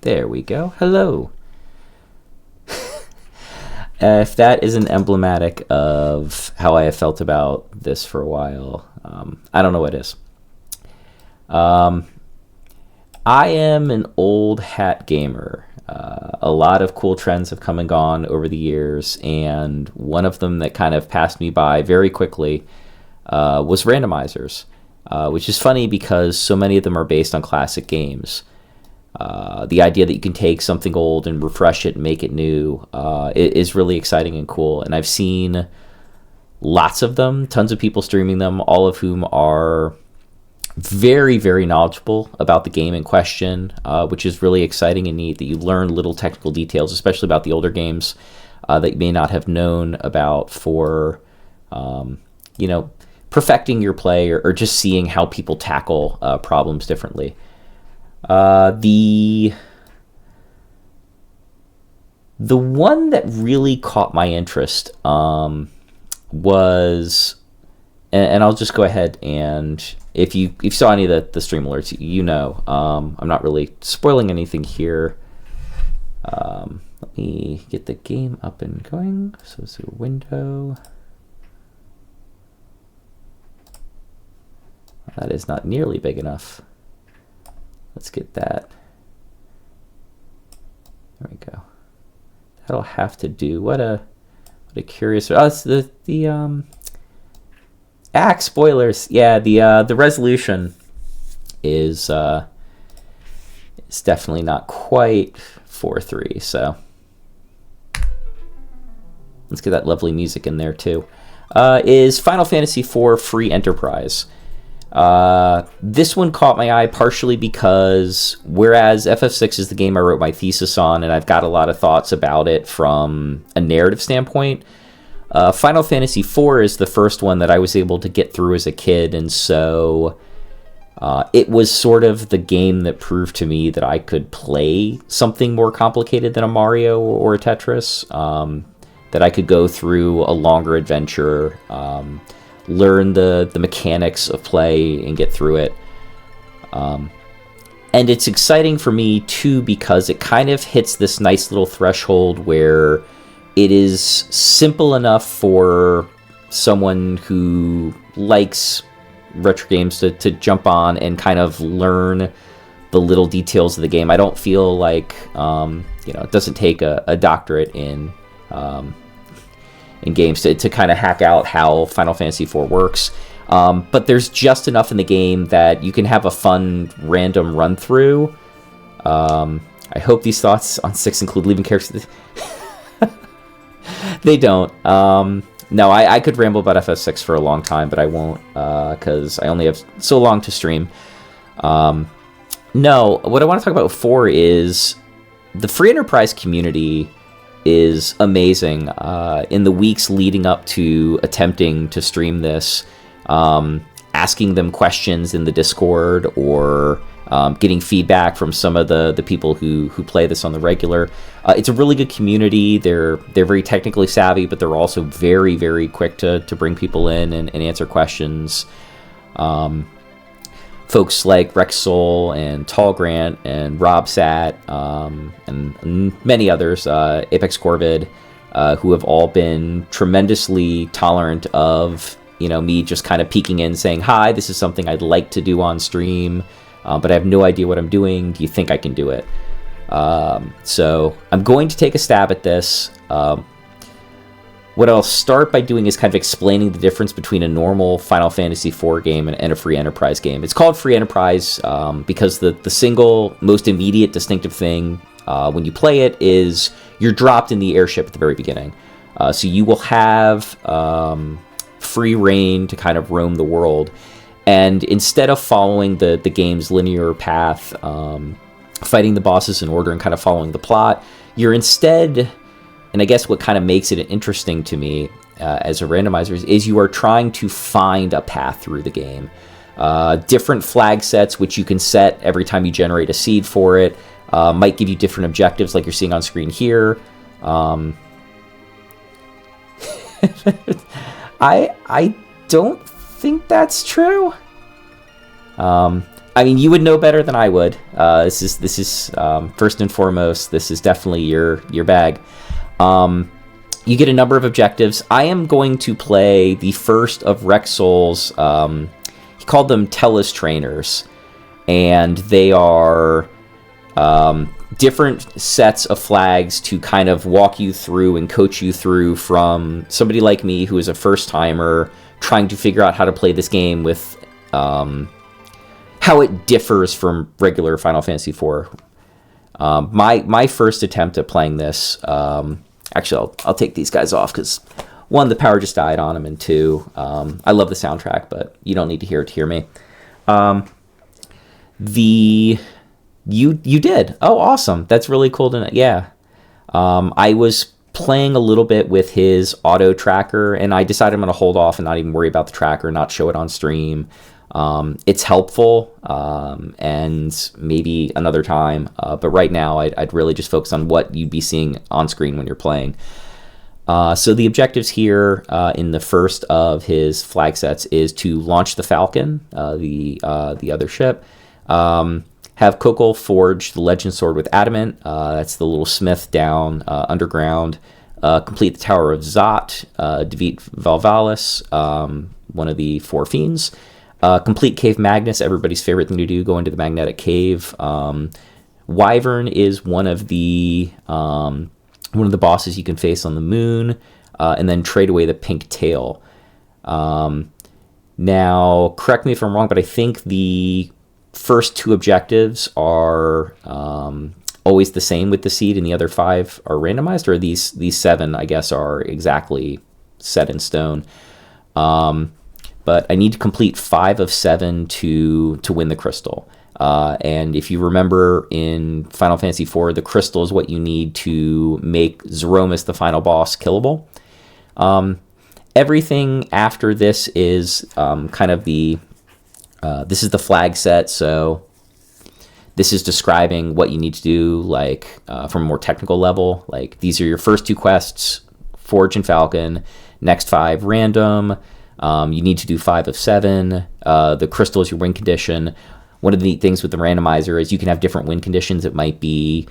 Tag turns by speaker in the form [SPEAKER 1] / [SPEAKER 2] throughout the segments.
[SPEAKER 1] There we go. Hello. If that isn't emblematic of how I have felt about this for a while, I don't know what is. I am an old hat gamer. A lot of cool trends have come and gone over the years, and one of them that kind of passed me by very quickly was randomizers, which is funny because so many of them are based on classic games. The idea that you can take something old and refresh it and make it new is really exciting and cool. And I've seen lots of them, tons of people streaming them, all of whom are very, very knowledgeable about the game in question, which is really exciting and neat that you learn little technical details, especially about the older games that you may not have known about for, perfecting your play or just seeing how people tackle problems differently. The one that really caught my interest was, and I'll just go ahead and if you saw any of the stream alerts, I'm not really spoiling anything here. Let me get the game up and going. So it's a window. That is not nearly big enough. Let's get that. There we go. That'll have to do. What a curious. Oh, it's the spoilers. Yeah, the resolution is definitely not quite 4:3. So let's get that lovely music in there too. Is Final Fantasy IV Free Enterprise? This one caught my eye partially because whereas FF6 is the game I wrote my thesis on, and I've got a lot of thoughts about it from a narrative standpoint, Final Fantasy IV is the first one that I was able to get through as a kid, and so it was sort of the game that proved to me that I could play something more complicated than a Mario or a Tetris, that I could go through a longer adventure, learn the mechanics of play and get through it. And it's exciting for me too because it kind of hits this nice little threshold where it is simple enough for someone who likes retro games to jump on and kind of learn the little details of the game. I don't feel like it doesn't take a doctorate in games to kind of hack out how Final Fantasy IV works. But there's just enough in the game that you can have a fun random run through. I hope these thoughts on 6 include leaving characters. They don't. No, I could ramble about FF6 for a long time, but I won't because I only have so long to stream. No, what I want to talk about with 4 is the Free Enterprise community is amazing. In the weeks leading up to attempting to stream this, asking them questions in the Discord or getting feedback from some of the people who play this on the regular. It's a really good community. They're very technically savvy, but they're also very, very quick to bring people in and answer questions. Folks like Rexol and Tall Grant and Rob Sat and many others, Apex Corvid, who have all been tremendously tolerant of me just kind of peeking in saying, hi, this is something I'd like to do on stream, but I have no idea what I'm doing. Do you think I can do it? So I'm going to take a stab at this. What I'll start by doing is kind of explaining the difference between a normal Final Fantasy IV game and a Free Enterprise game. It's called Free Enterprise because the single most immediate distinctive thing when you play it is you're dropped in the airship at the very beginning. So you will have free reign to kind of roam the world. And instead of following the game's linear path, fighting the bosses in order and kind of following the plot, you're instead... And I guess what kind of makes it interesting to me as a randomizer is you are trying to find a path through the game. Different flag sets, which you can set every time you generate a seed for it, might give you different objectives like you're seeing on screen here. I don't think that's true. I mean, you would know better than I would. This is first and foremost, this is definitely your bag. You get a number of objectives. I am going to play the first of Rexol's, he called them Tellus trainers, and they are different sets of flags to kind of walk you through and coach you through from somebody like me who is a first-timer trying to figure out how to play this game with how it differs from regular Final Fantasy IV. My first attempt at playing this, actually I'll take these guys off because one, the power just died on them, and two, I love the soundtrack, but you don't need to hear it to hear me. You did. Oh, awesome. That's really cool to know. Yeah. I was playing a little bit with his auto tracker, and I decided I'm going to hold off and not even worry about the tracker, not show it on stream. It's helpful, and maybe another time. But right now, I'd really just focus on what you'd be seeing on screen when you're playing. So the objectives here in the first of his flag sets is to launch the Falcon, the other ship. Have Kokol forge the Legend Sword with Adamant. That's the little smith down underground. Complete the Tower of Zot. Defeat Valvalis, one of the four fiends. Complete Cave Magnus, everybody's favorite thing to do, go into the magnetic cave. Wyvern is one of the bosses you can face on the moon, and then trade away the pink tail. Now, correct me if I'm wrong, but I think the first two objectives are always the same with the seed, and the other 5 are randomized, or these 7, I guess, are exactly set in stone. But I need to complete 5 of 7 to win the crystal. And if you remember in Final Fantasy IV, the crystal is what you need to make Zeromus, the final boss, killable. Everything after this is kind of this is the flag set, so this is describing what you need to do, like from a more technical level. Like, these are your first 2 quests, Forge and Falcon. Next 5, random. You need to do 5 of 7. The crystal is your win condition. One of the neat things with the randomizer is you can have different win conditions. It might be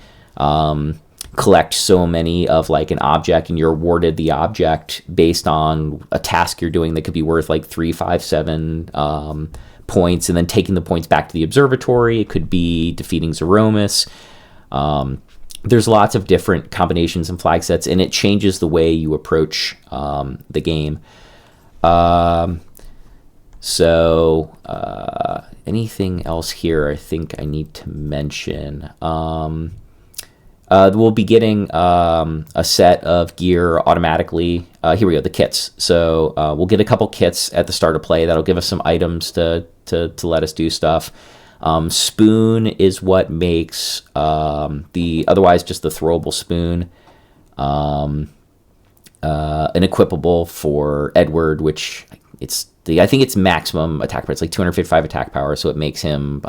[SPEAKER 1] collect so many of like an object, and you're awarded the object based on a task you're doing that could be worth like 3, 5, 7 points, and then taking the points back to the observatory. It could be defeating Zeromus. There's lots of different combinations and flag sets, and it changes the way you approach the game. Anything else here I think I need to mention? We'll be getting a set of gear automatically. Here we go, the kits. So we'll get a couple kits at the start of play. That'll give us some items to let us do stuff. Spoon is what makes otherwise just the throwable spoon an equipable for Edward, which I think it's maximum attack power. It's like 255 attack power, so it makes him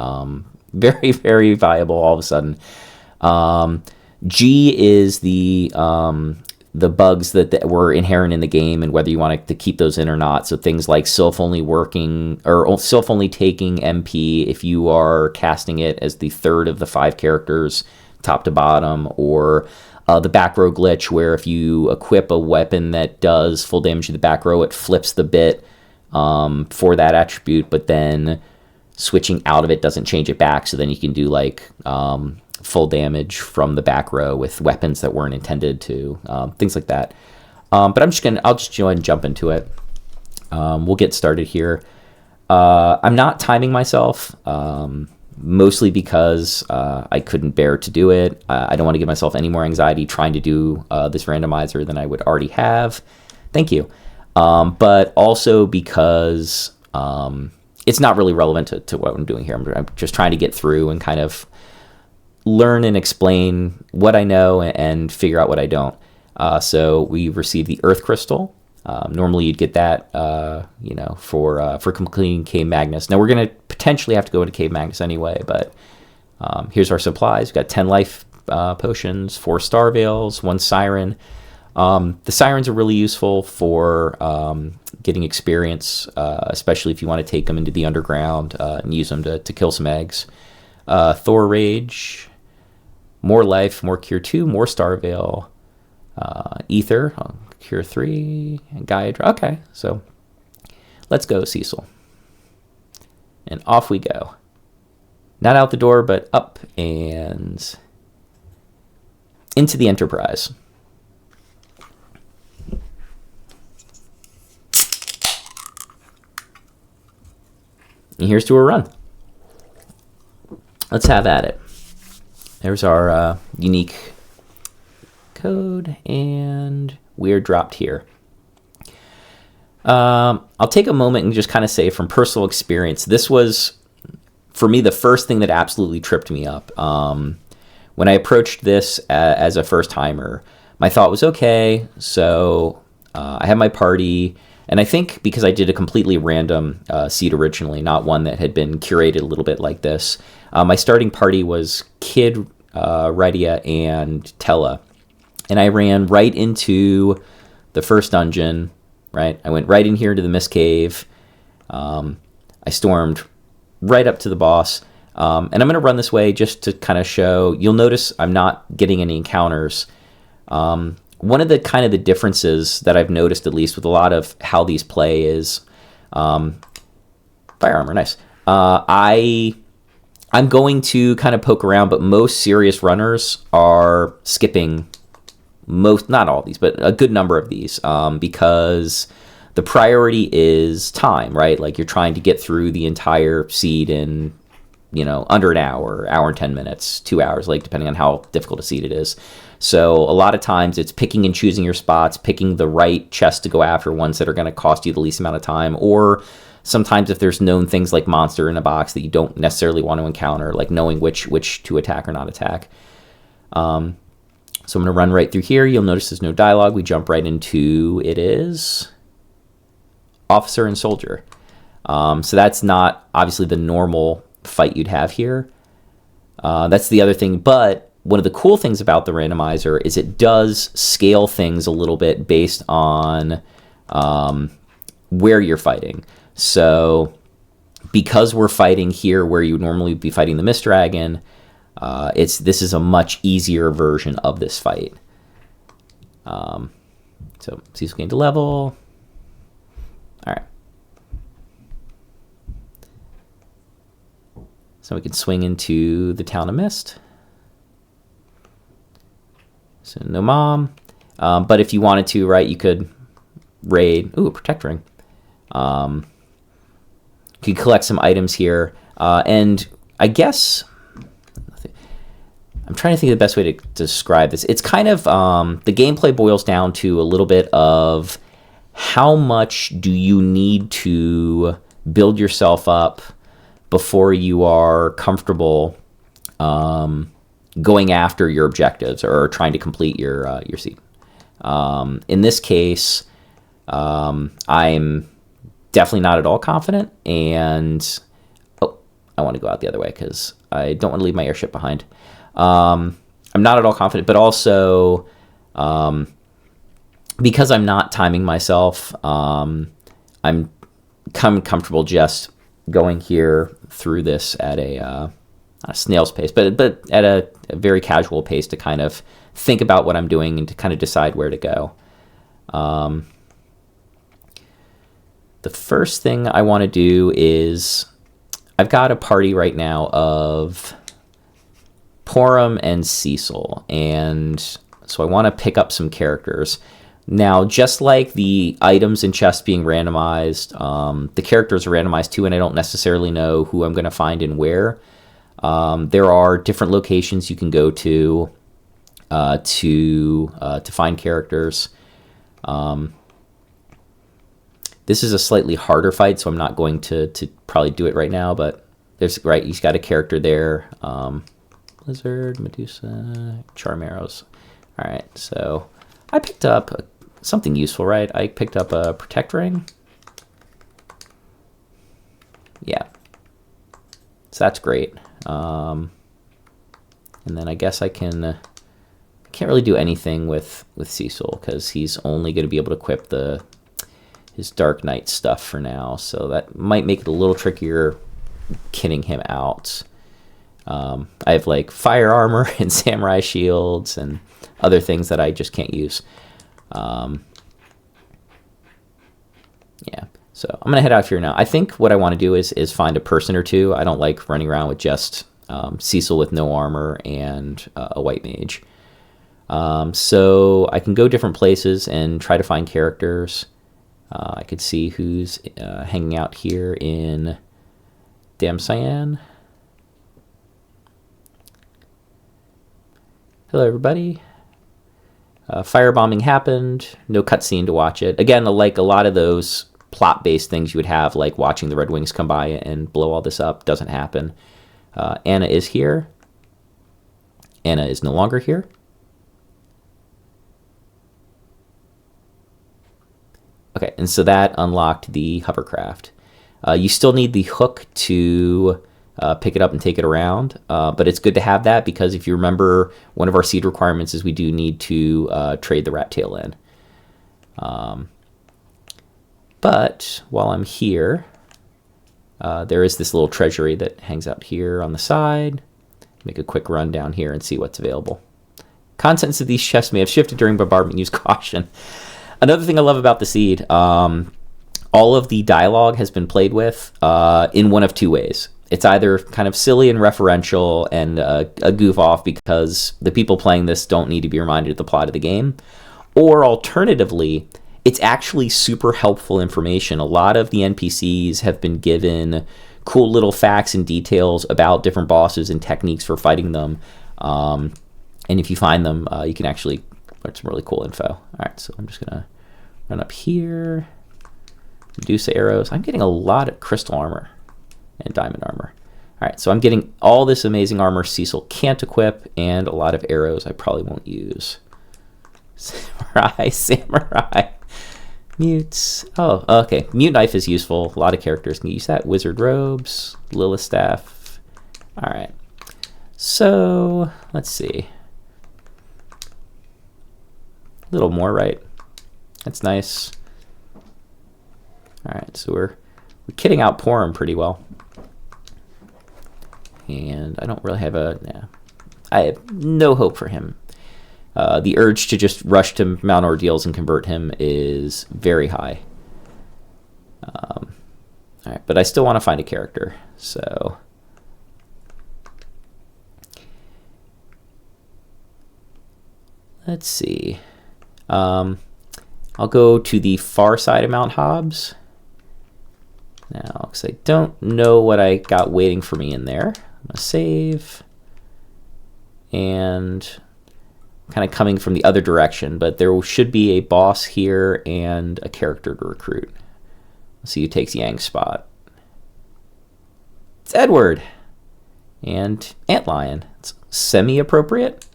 [SPEAKER 1] very, very viable all of a sudden. G is the bugs that were inherent in the game, and whether you want to keep those in or not. So things like self-only working or self-only taking MP if you are casting it as the third of the 5 characters, top to bottom, or the back row glitch, where if you equip a weapon that does full damage to the back row, it flips the bit for that attribute, but then switching out of it doesn't change it back, so then you can do like full damage from the back row with weapons that weren't intended to, things like that. But I'll just go ahead and jump into it. We'll get started here. I'm not timing myself, mostly because I couldn't bear to do it. I don't want to give myself any more anxiety trying to do this randomizer than I would already have. Thank you. But also because it's not really relevant to what I'm doing here. I'm just trying to get through and kind of learn and explain what I know and figure out what I don't. So we received the Earth Crystal. Normally you'd get that, for completing Cave Magnus. Now we're going to potentially have to go into Cave Magnus anyway, but here's our supplies. We've got 10 life potions, 4 star veils, 1 siren. The sirens are really useful for getting experience, especially if you want to take them into the underground and use them to kill some eggs. Thor Rage, more life, more cure 2, more Star Veil, Ether, cure 3, and Gaia. Okay, so let's go, Cecil. And off we go. Not out the door, but up and into the Enterprise. And here's to a run. Let's have at it. There's our unique code, and we're dropped here. I'll take a moment and just kind of say from personal experience, this was, for me, the first thing that absolutely tripped me up. When I approached this as a first-timer, my thought was, okay, so I have my party, and I think because I did a completely random seed originally, not one that had been curated a little bit like this, my starting party was Kid, Rydia, and Tella. And I ran right into the first dungeon, right? I went right in here into the Mist Cave. I stormed right up to the boss. And I'm going to run this way just to kind of show. You'll notice I'm not getting any encounters. One of the kind of the differences that I've noticed, at least with a lot of how these play, is fire armor, nice. I'm going to kind of poke around, but most serious runners are skipping most, not all of these, but a good number of these, because the priority is time, right? Like you're trying to get through the entire seed in, under an hour and 10 minutes, 2 hours, like depending on how difficult a seed it is. So a lot of times it's picking and choosing your spots, picking the right chests to go after, ones that are going to cost you the least amount of time, or sometimes if there's known things like monster in a box that you don't necessarily want to encounter, like knowing which to attack or not attack. So I'm going to run right through here. You'll notice there's no dialogue. We jump right into, it is Officer and Soldier. So that's not obviously the normal fight you'd have here. That's the other thing. But one of the cool things about the randomizer is it does scale things a little bit based on where you're fighting. So because we're fighting here where you would normally be fighting the Mist Dragon, this is a much easier version of this fight. So Cecil gained a level. All right. So we can swing into the Town of Mist. So no mom. But if you wanted to, right, you could raid. Ooh, a Protect Ring. You could collect some items here. And I guess I'm trying to think of the best way to describe this. It's kind of, the gameplay boils down to a little bit of how much do you need to build yourself up before you are comfortable going after your objectives or trying to complete your seed. In this case, I'm definitely not at all confident, and I want to go out the other way because I don't want to leave my airship behind. I'm not at all confident, but also because I'm not timing myself, I'm comfortable just going here through this at a snail's pace, but at a very casual pace to kind of think about what I'm doing and to kind of decide where to go. The first thing I want to do is I've got a party right now of Porum and Cecil, and so I want to pick up some characters. Now, just like the items and chests being randomized, the characters are randomized too, and I don't necessarily know who I'm going to find and where. There are different locations you can go to find characters. This is a slightly harder fight, so I'm not going to probably do it right now, but he's got a character there. Blizzard, Medusa, Charm Arrows. All right, so I picked up something useful, right? I picked up a Protect Ring. Yeah. So that's great. And then I guess I can't really do anything with Cecil because he's only going to be able to equip his Dark Knight stuff for now, so that might make it a little trickier kitting him out. I have like fire armor and samurai shields and other things that I just can't use. Yeah, so I'm gonna head out here now. I think what I want to do is find a person or two. I don't like running around with just Cecil with no armor and a white mage. So I can go different places and try to find characters. I could see who's hanging out here in Damsayan. Hello, everybody. Firebombing happened. No cutscene to watch it. Again, like a lot of those plot-based things you would have, like watching the Red Wings come by and blow all this up, doesn't happen. Anna is here. Anna is no longer here. Okay, and so that unlocked the hovercraft. You still need the hook to pick it up and take it around, but it's good to have that because if you remember, one of our seed requirements is we do need to trade the rat tail in. But while I'm here, there is this little treasury that hangs out here on the side. Make a quick run down here and see what's available. Contents of these chests may have shifted during bombardment. Use caution. Another thing I love about the seed, all of the dialogue has been played with in one of two ways. It's either kind of silly and referential and a goof off because the people playing this don't need to be reminded of the plot of the game, or alternatively, it's actually super helpful information. A lot of the NPCs have been given cool little facts and details about different bosses and techniques for fighting them. And if you find them, you can actually learn some really cool info. All right, so I'm just going to run up here. Medusa arrows. I'm getting a lot of crystal armor and diamond armor. All right, so I'm getting all this amazing armor Cecil can't equip and a lot of arrows I probably won't use. Samurai. Mutes. Oh, okay. Mute knife is useful. A lot of characters can use that. Wizard robes. Lilith staff. All right. So, let's see. A little more, right? That's nice. All right, so we're kitting out Porum pretty well. And I don't really have I have no hope for him. The urge to just rush to Mount Ordeals and convert him is very high. All right, but I still want to find a character, so let's see. I'll go to the far side of Mount Hobbs now because I don't know what I got waiting for me in there. I'm gonna save and kind of coming from the other direction, but there should be a boss here and a character to recruit. Let's see who takes Yang's spot. It's Edward and Antlion. It's semi-appropriate.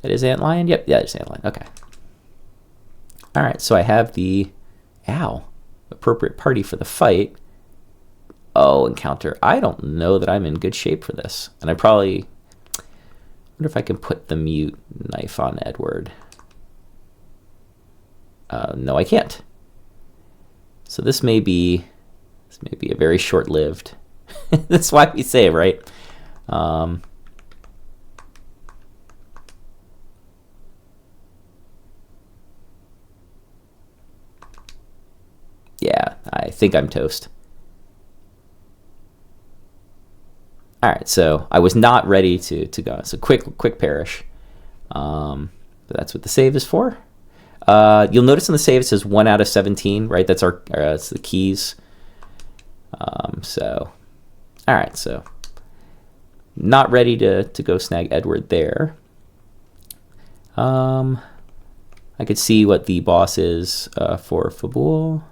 [SPEAKER 1] That is Antlion? Yep, yeah, it's Antlion. Okay. All right, so I have the appropriate party for the fight. Oh, encounter. I don't know that I'm in good shape for this. And I probably wonder if I can put the mute knife on Edward. No, I can't. So this may be a very short-lived. That's why we say, right? Yeah, I think I'm toast. All right, so I was not ready to go. So quick perish. But that's what the save is for. You'll notice in the save it says 1 out of 17, right? That's that's the keys. So, all right, so not ready to go snag Edward there. I could see what the boss is for Fabul.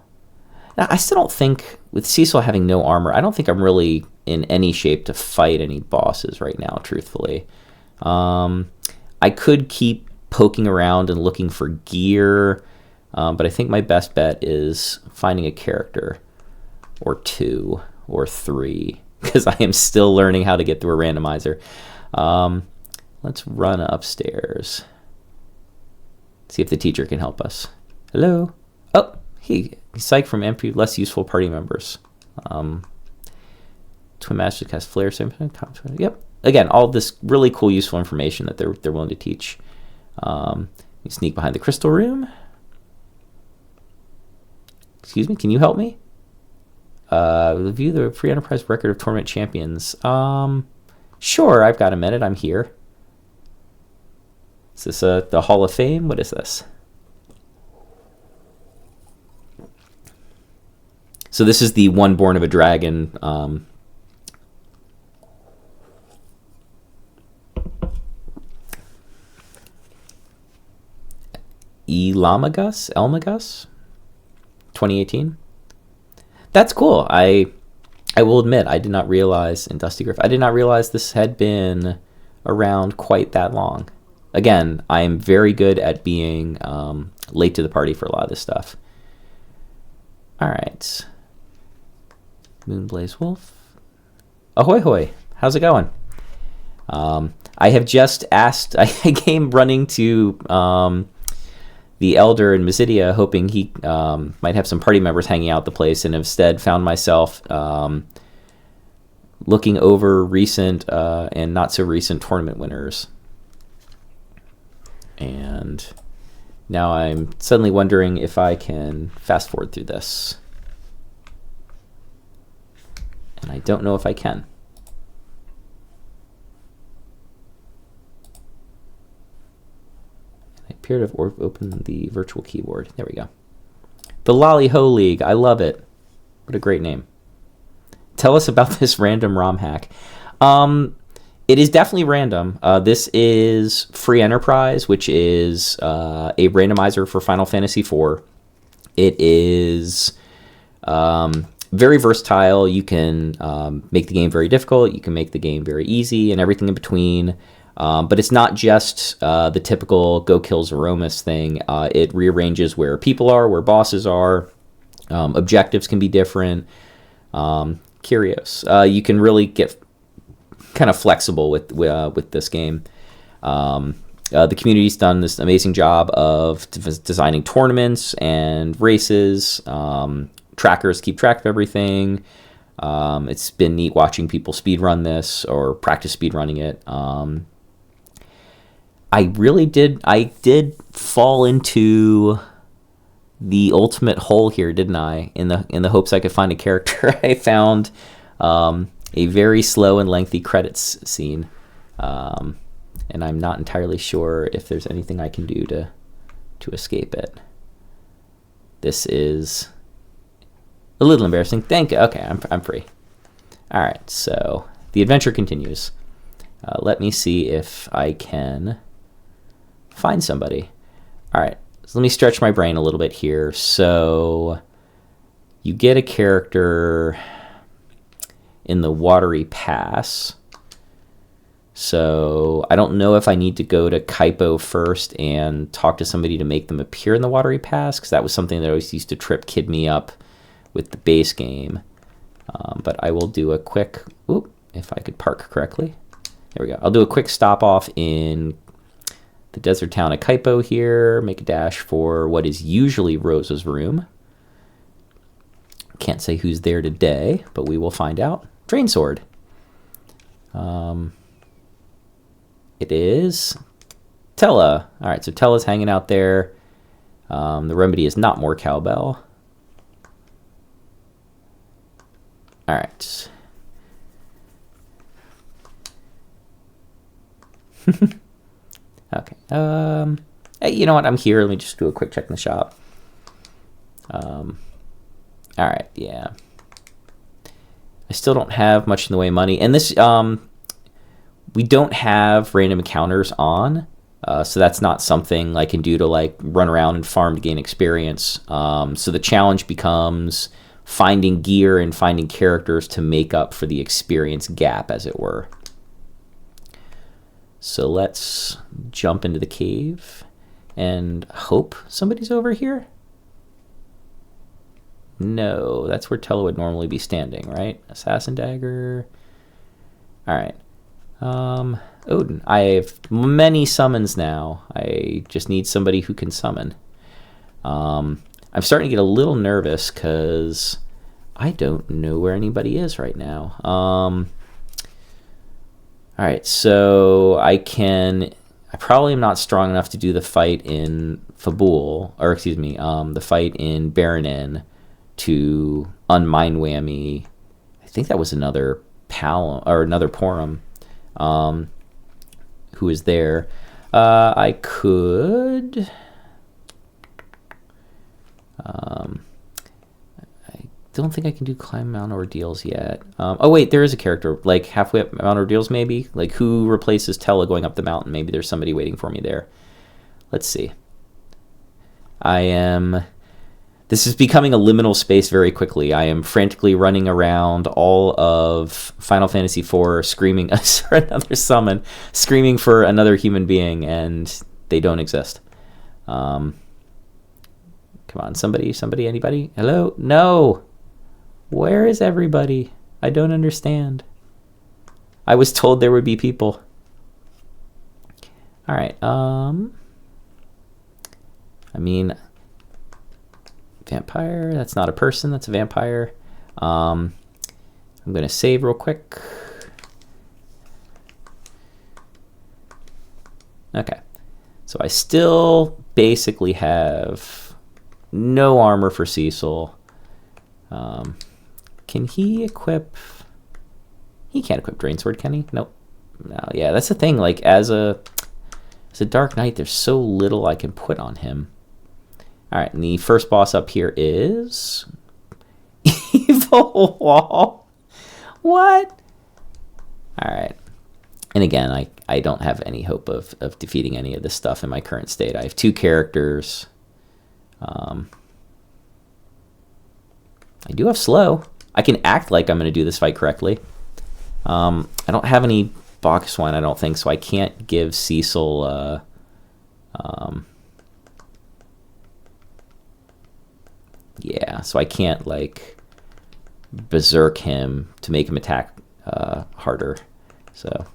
[SPEAKER 1] Now, I still don't think, with Cecil having no armor, I don't think I'm really in any shape to fight any bosses right now, truthfully. I could keep poking around and looking for gear, but I think my best bet is finding a character or 2 or 3, because I am still learning how to get through a randomizer. Let's run upstairs. See if the teacher can help us. Hello? Oh, he's psyched from empty, less useful party members. Twin Masters cast flare, same thing. Yep. Again, all this really cool, useful information that they're willing to teach. You sneak behind the crystal room. Excuse me, can you help me? Review the Free Enterprise record of tournament champions. Sure, I've got a minute. I'm here. Is this the Hall of Fame? What is this? So this is the one born of a dragon. Elmagus, 2018. That's cool. I will admit, I did not realize in Dusty Griff, I did not realize this had been around quite that long. Again, I am very good at being late to the party for a lot of this stuff. All right. Moonblaze Wolf. Ahoy hoy. How's it going? I have just asked, I came running to the Elder in Mysidia, hoping he might have some party members hanging out the place, and instead found myself looking over recent and not so recent tournament winners. And now I'm suddenly wondering if I can fast forward through this. And I don't know if I can. I appear to have opened the virtual keyboard. There we go. The Lolly Ho League. I love it. What a great name. Tell us about this random ROM hack. It is definitely random. This is Free Enterprise, which is a randomizer for Final Fantasy IV. It is very versatile. You can make the game very difficult. You can make the game very easy and everything in between. But it's not just the typical go kill Zeromus thing. It rearranges where people are, where bosses are. Objectives can be different. Curious. You can really get kind of flexible with this game. The community's done this amazing job of designing tournaments and races. Trackers keep track of everything. It's been neat watching people speedrun this or practice speedrunning it. I did fall into the ultimate hole here, didn't I? In the hopes I could find a character. I found a very slow and lengthy credits scene, and I'm not entirely sure if there's anything I can do to escape it. This is a little embarrassing. Okay, I'm free. All right, so the adventure continues. Let me see if I can find somebody. All right, so let me stretch my brain a little bit here. So you get a character in the Watery Pass. So I don't know if I need to go to Kaipo first and talk to somebody to make them appear in the Watery Pass, because that was something that always used to trip Kid me up with the base game. But I will do a quick, if I could park correctly. There we go. I'll do a quick stop off in the desert town of Kaipo here, make a dash for what is usually Rosa's room. Can't say who's there today, but we will find out. Drain Sword. It is Tella. All right, so Tella's hanging out there. The remedy is not more cowbell. All right. Okay. Hey, you know what? I'm here. Let me just do a quick check in the shop. All right. Yeah. I still don't have much in the way of money, and this we don't have random encounters on, so that's not something I can do to like run around and farm to gain experience. So the challenge becomes finding gear and finding characters to make up for the experience gap, as it were. So let's jump into the cave and hope somebody's over here. No, that's where Tella would normally be standing, right? Assassin Dagger. All right. Odin. I have many summons now. I just need somebody who can summon. I'm starting to get a little nervous because I don't know where anybody is right now. All right, so I probably am not strong enough to do the fight in Fabul, or excuse me, the fight in Baronin to unmind whammy. I think that was another Palom or another Porum who was there. I could. I don't think I can do climb Mount Ordeals yet. Oh wait, there is a character like halfway up Mount Ordeals, maybe, like who replaces Tella going up the mountain. Maybe there's somebody waiting for me there. Let's see. This is becoming a liminal space very quickly. I am frantically running around all of Final Fantasy IV screaming for another summon, screaming for another human being, and they don't exist. Come on, somebody, anybody? Hello? No! Where is everybody? I don't understand. I was told there would be people. Alright, I mean, vampire, that's not a person, that's a vampire. I'm going to save real quick. Okay, so I still basically have no armor for Cecil. Can he equip... He can't equip Drainsword, can he? Nope. No, yeah, that's the thing. Like, as a Dark Knight, there's so little I can put on him. All right, and the first boss up here is... Evil Wall? What? All right. And again, I don't have any hope of defeating any of this stuff in my current state. I have 2 characters. I do have slow. I can act like I'm going to do this fight correctly. I don't have any box one, I don't think, so I can't give Cecil... yeah, so I can't, like, berserk him to make him attack harder. So...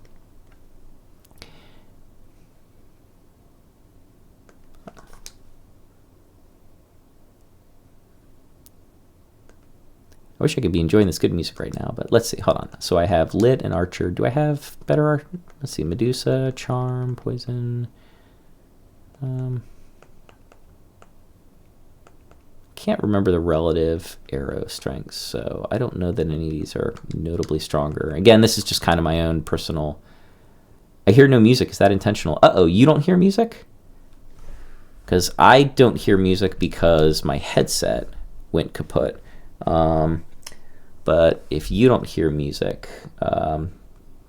[SPEAKER 1] I wish I could be enjoying this good music right now, but let's see. Hold on. So I have Lit and Archer. Do I have better art? Let's see. Medusa, Charm, Poison. Can't remember the relative arrow strengths, so I don't know that any of these are notably stronger. Again, this is just kind of my own personal... I hear no music. Is that intentional? Uh-oh, you don't hear music? Because I don't hear music because my headset went kaput. But if you don't hear music,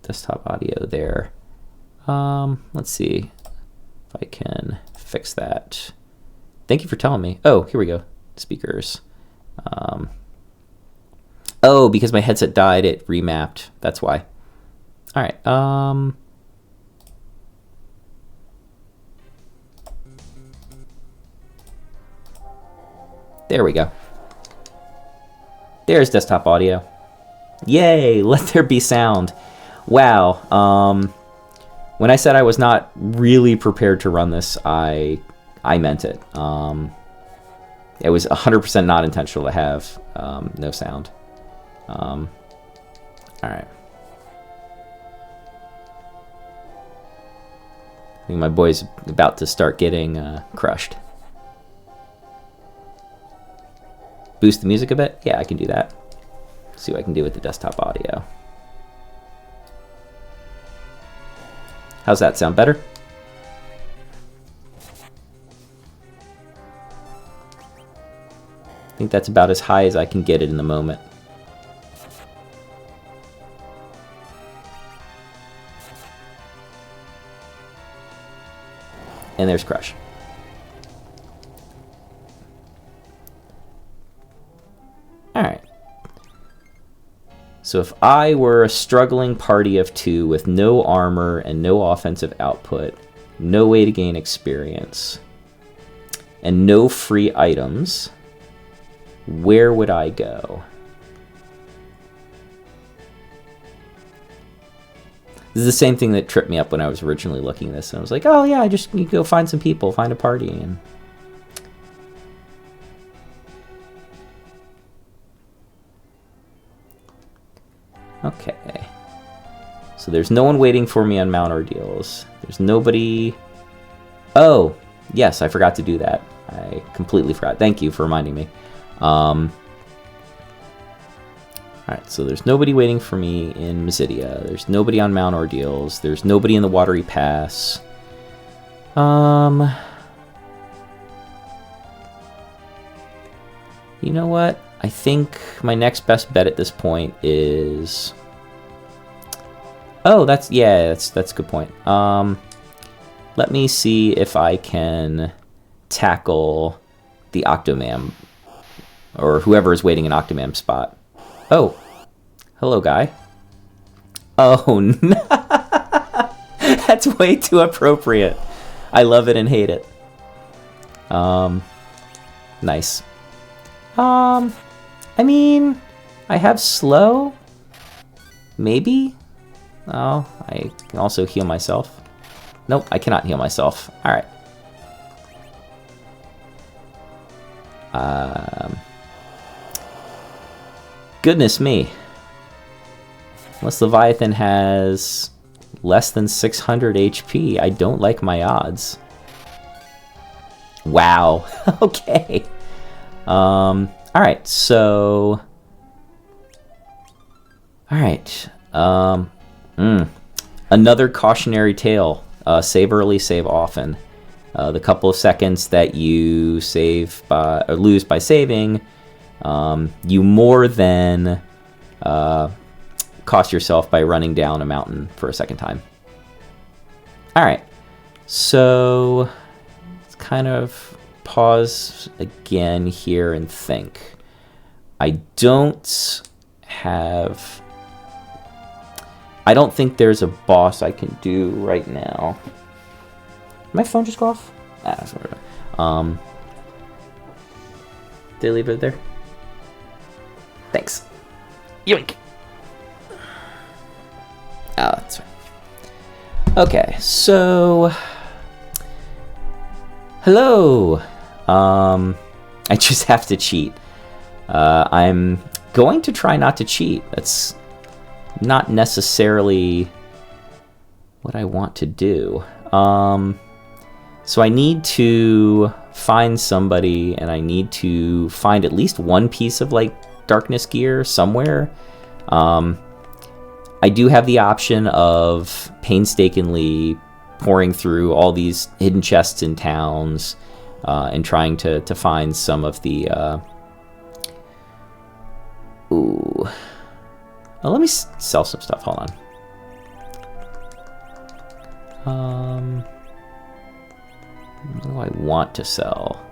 [SPEAKER 1] desktop audio there. Let's see if I can fix that. Thank you for telling me. Oh, here we go. Speakers. Oh, because my headset died, it remapped. That's why. All right. There we go. There's desktop audio. Yay, let there be sound. Wow. When I said I was not really prepared to run this, I meant it. It was 100% not intentional to have no sound. All right. I think my boy's about to start getting crushed. Boost the music a bit? Yeah, I can do that. See what I can do with the desktop audio. How's that sound? Better? I think that's about as high as I can get it in the moment. And there's Crush. Alright. So if I were a struggling party of 2 with no armor and no offensive output, no way to gain experience, and no free items, where would I go? This is the same thing that tripped me up when I was originally looking at this. And I was like, oh yeah, I just need to go find some people, find a party. And Okay. So there's no one waiting for me on Mount Ordeals. There's nobody... Oh, yes, I forgot to do that. I completely forgot. Thank you for reminding me. Alright, so there's nobody waiting for me in Mysidia. There's nobody on Mount Ordeals. There's nobody in the Watery Pass. You know what? I think my next best bet at this point is... Oh, that's a good point. Let me see if I can tackle the Octomam, or whoever is waiting in Octomam's spot. Oh, hello, guy. Oh, no. That's way too appropriate. I love it and hate it. Nice. I mean, I have slow. Maybe. Oh, I can also heal myself. Nope, I cannot heal myself. Alright. Goodness me. Unless Leviathan has less than 600 HP, I don't like my odds. Wow. Okay. Alright, so... Alright. Another cautionary tale. Save early, save often. The couple of seconds that you save by, or lose by saving, you more than cost yourself by running down a mountain for a second time. Alright, so let's kind of pause again here and think. I don't think there's a boss I can do right now. Did my phone just go off? Did I leave it there? Thanks. Yoink. Oh, that's fine. Okay, so... Hello! I just have to cheat. I'm going to try not to cheat. That's not necessarily what I want to do. So I need to find somebody, and I need to find at least one piece of, like, darkness gear somewhere. I do have the option of painstakingly pouring through all these hidden chests in towns and trying to find some of the... Ooh... Well, let me sell some stuff. Hold on. What do I want to sell?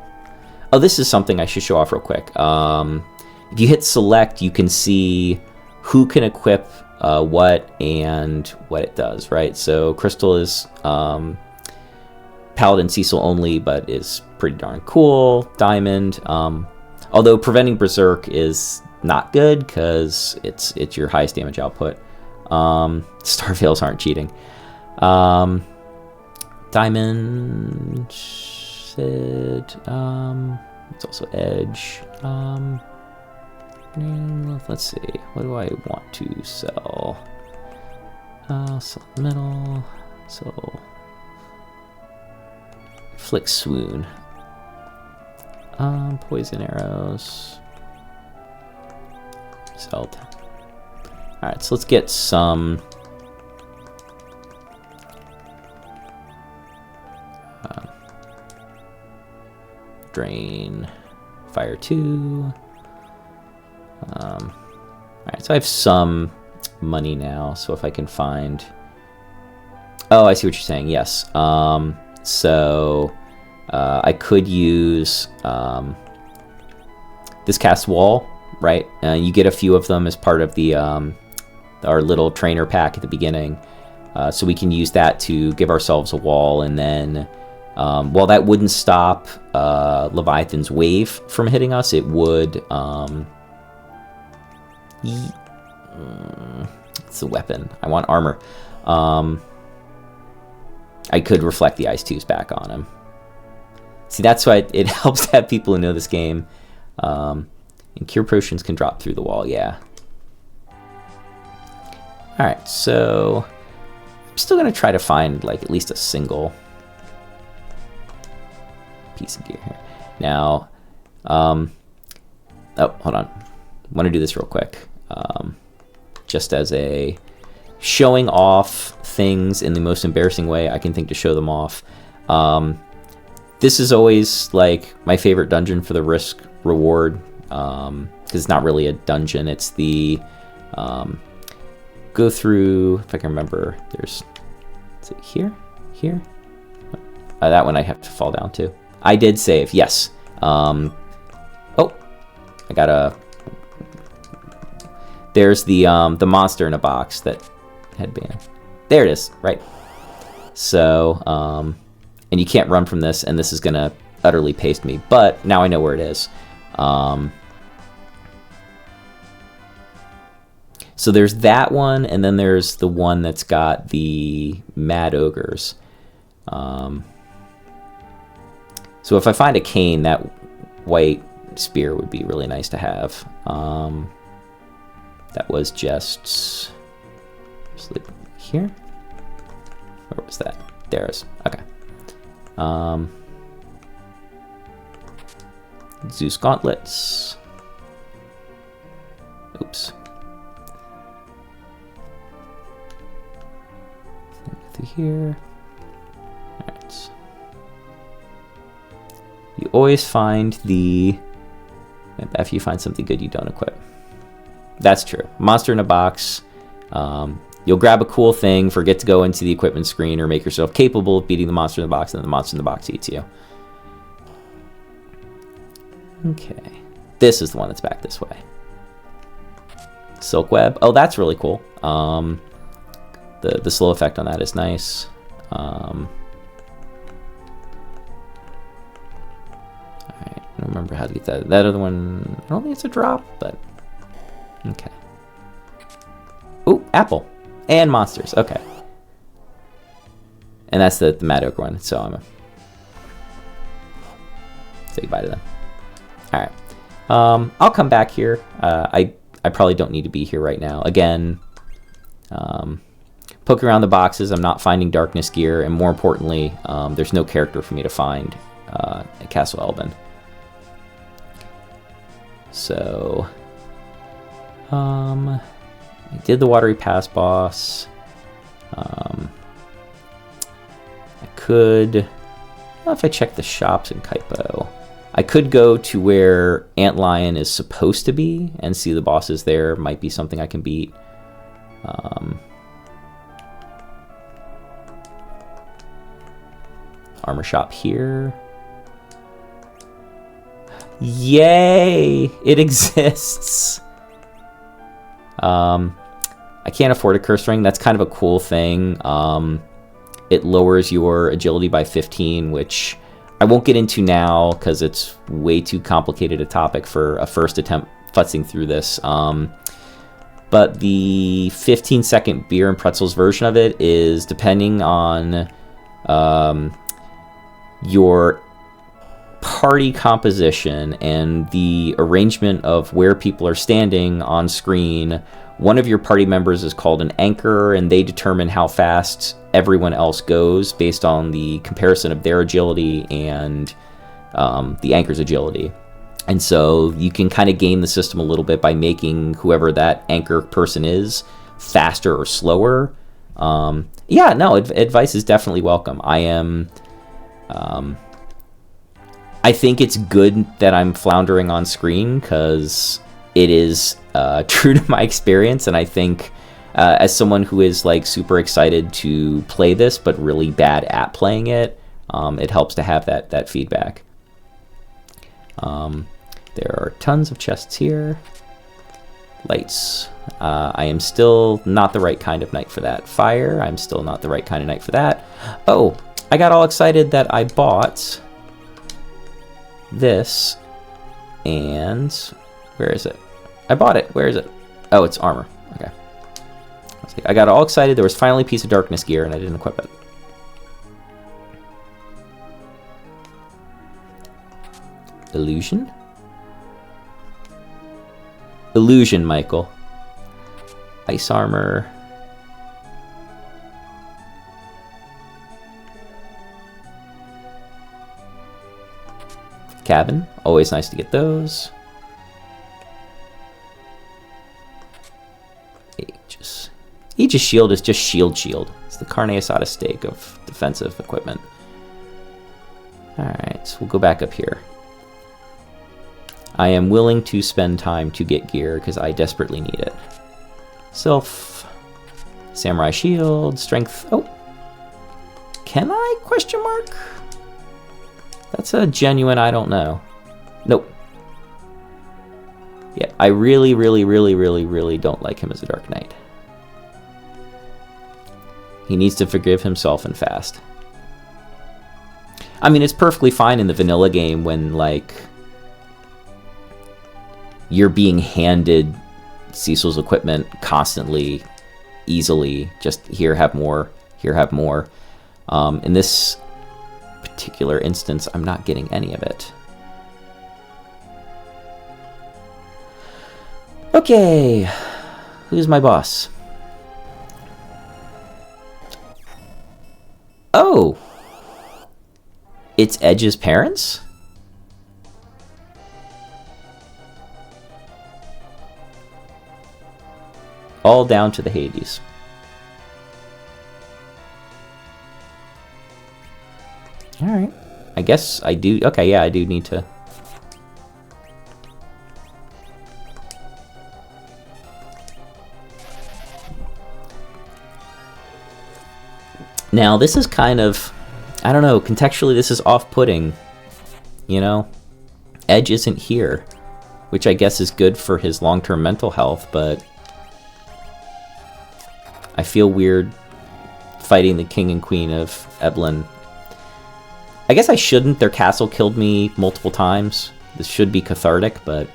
[SPEAKER 1] Oh, this is something I should show off real quick. If you hit select, you can see who can equip what and what it does, right? So Crystal is Paladin Cecil only, but is pretty darn cool. Diamond, although preventing Berserk is not good because it's your highest damage output. Starveils aren't cheating. Diamond, Sid, it's also Edge. Let's see, what do I want to sell? Sell metal, so Flick Swoon, poison arrows. Sold. Alright, so let's get some drain fire 2. Alright, so I have some money now, so if I can find... Oh, I see what you're saying, yes. So I could use this cast wall, right? You get a few of them as part of the our little trainer pack at the beginning. So we can use that to give ourselves a wall, and then while that wouldn't stop Leviathan's wave from hitting us, it would... it's a weapon. I want armor. I could reflect the Ice 2s back on him. See, that's why it helps to have people who know this game. And cure potions can drop through the wall, yeah. Alright, so I'm still going to try to find like at least a single piece of gear here. Now, oh, hold on. I want to do this real quick. Just as a showing off things in the most embarrassing way I can think to show them off. This is always like my favorite dungeon for the risk reward, because it's not really a dungeon. It's the go through, if I can remember, there's, is it here? That one I have to fall down to. I did save, yes. Oh, I got a, there's the monster in a box that headband. There it is, right. So, and you can't run from this, and this is gonna utterly paste me, but now I know where it is. So there's that one, and then there's the one that's got the mad ogres. So if I find a cane, that white spear would be really nice to have. That was just here? Where was that? There it is. Okay. Zeus gauntlets. Oops. Through here. Alright. You always find the... After you find something good, you don't equip. That's true. Monster in a box. You'll grab a cool thing, forget to go into the equipment screen, or make yourself capable of beating the monster in the box, and then the monster in the box eats you. Okay. This is the one that's back this way. Silk web. Oh, that's really cool. The slow effect on that is nice. Alright, I don't remember how to get that. That other one, I don't think it's a drop, but okay. Ooh, apple. And monsters, okay. And that's the Mad Oak one, so I'm gonna say goodbye to them. Alright. I'll come back here. I probably don't need to be here right now. Again, poking around the boxes, I'm not finding darkness gear, and more importantly, there's no character for me to find at Castle Elbin. So, I did the Watery Pass boss. I could, I don't know if I check the shops in Kaipo. I could go to where Antlion is supposed to be and see the bosses there. Might be something I can beat. Armor shop here. Yay! It exists! I can't afford a curse ring. That's kind of a cool thing. It lowers your agility by 15, which I won't get into now because it's way too complicated a topic for a first attempt futzing through this. But the 15-second beer and pretzels version of it is depending on your party composition and the arrangement of where people are standing on screen. One of your party members is called an anchor, and they determine how fast everyone else goes based on the comparison of their agility and the anchor's agility. And so you can kind of game the system a little bit by making whoever that anchor person is faster or slower. Yeah, no, advice is definitely welcome. I think it's good that I'm floundering on screen because it is true to my experience, and I think as someone who is like super excited to play this but really bad at playing it, it helps to have that feedback. There are tons of chests here. Lights. I am still not the right kind of knight for that. Fire. I'm still not the right kind of knight for that. Oh, I got all excited that I bought this, and where is it? I bought it. Where is it? Oh, it's armor. Okay. I got all excited. There was finally a piece of darkness gear, and I didn't equip it. Illusion? Illusion, Michael. Ice armor. cabin. Always nice to get those. Aegis shield is just shield. It's the carne asada steak of defensive equipment. Alright, so we'll go back up here. I am willing to spend time to get gear because I desperately need it. Sylph, samurai shield, strength. Oh, can I? Question mark. That's a genuine I don't know. Nope. Yeah, I really don't like him as a Dark Knight. He needs to forgive himself and fast. I mean, it's perfectly fine in the vanilla game when, like, you're being handed Cecil's equipment constantly, easily. Just here, have more. Here, have more. In this particular instance, I'm not getting any of it. Okay, who's my boss? Oh, it's Edge's parents? All down to the Hades. Alright. I guess I do. Okay, yeah, I do need to. Now, this is kind of, I don't know, contextually this is off-putting, you know? Edge isn't here, which I guess is good for his long-term mental health, but I feel weird fighting the king and queen of Eblan. I guess I shouldn't. Their castle killed me multiple times. This should be cathartic, but...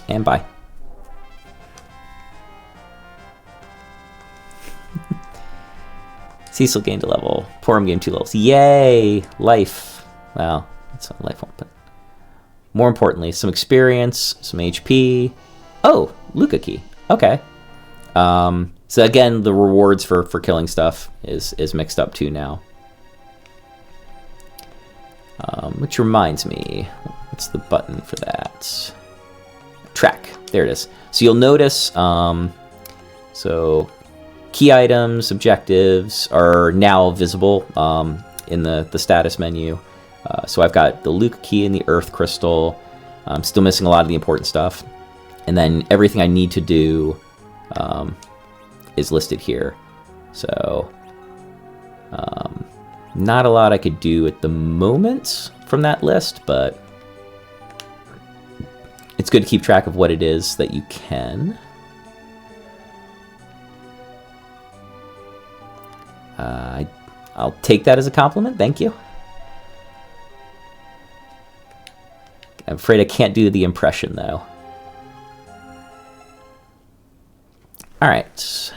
[SPEAKER 1] And bye. Cecil gained a level. Porum gained 2 levels. Yay! Life. Well, that's not life one, but... More importantly, some experience, some HP. Oh, Luca key. Okay. So again, the rewards for killing stuff is mixed up too now. Which reminds me, what's the button for that? Track. There it is. So you'll notice, so key items, objectives are now visible in the status menu. So I've got the Luca key and the Earth crystal. I'm still missing a lot of the important stuff. And then everything I need to do is listed here. So not a lot I could do at the moment from that list, but it's good to keep track of what it is that you can. I'll take that as a compliment. Thank you. I'm afraid I can't do the impression, though. All right.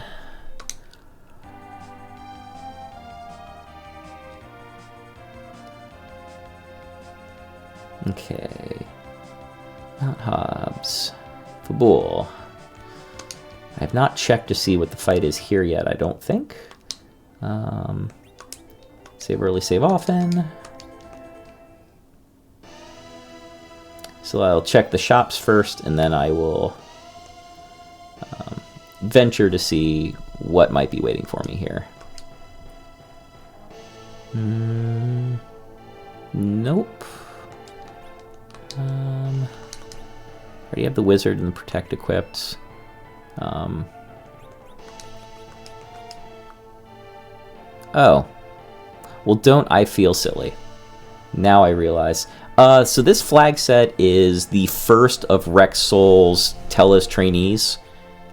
[SPEAKER 1] Okay. Mount Hobbs. Fabul. I have not checked to see what the fight is here yet, I don't think. Save early, save often. So I'll check the shops first, and then I will venture to see what might be waiting for me here. Nope. Already have the wizard and the protect equipped. Oh. Well, don't I feel silly. Now I realize. So this flag set is the first of Rex Soul's Tellus trainees.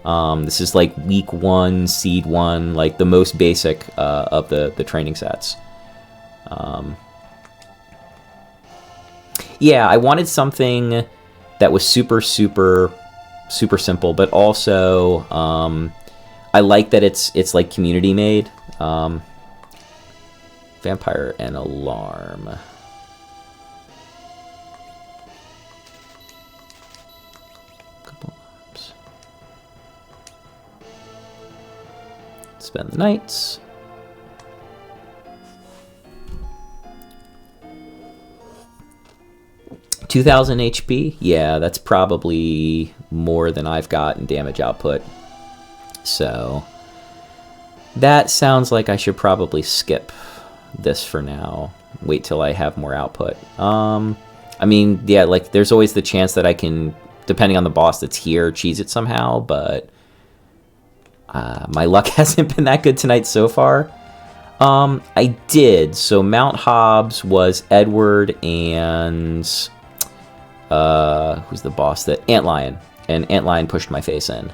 [SPEAKER 1] This is like week 1, seed 1, like the most basic of the training sets. Yeah, I wanted something that was super simple, but also I like that it's like community made. Vampire and Alarm. Couple arms. Spend the nights. 2,000 HP? Yeah, that's probably more than I've got in damage output. So that sounds like I should probably skip this for now. Wait till I have more output. I mean, yeah, like there's always the chance that I can, depending on the boss that's here, cheese it somehow, but my luck hasn't been that good tonight so far. I did. So Mount Hobbs was Edward and who's the boss that Antlion, and Antlion pushed my face in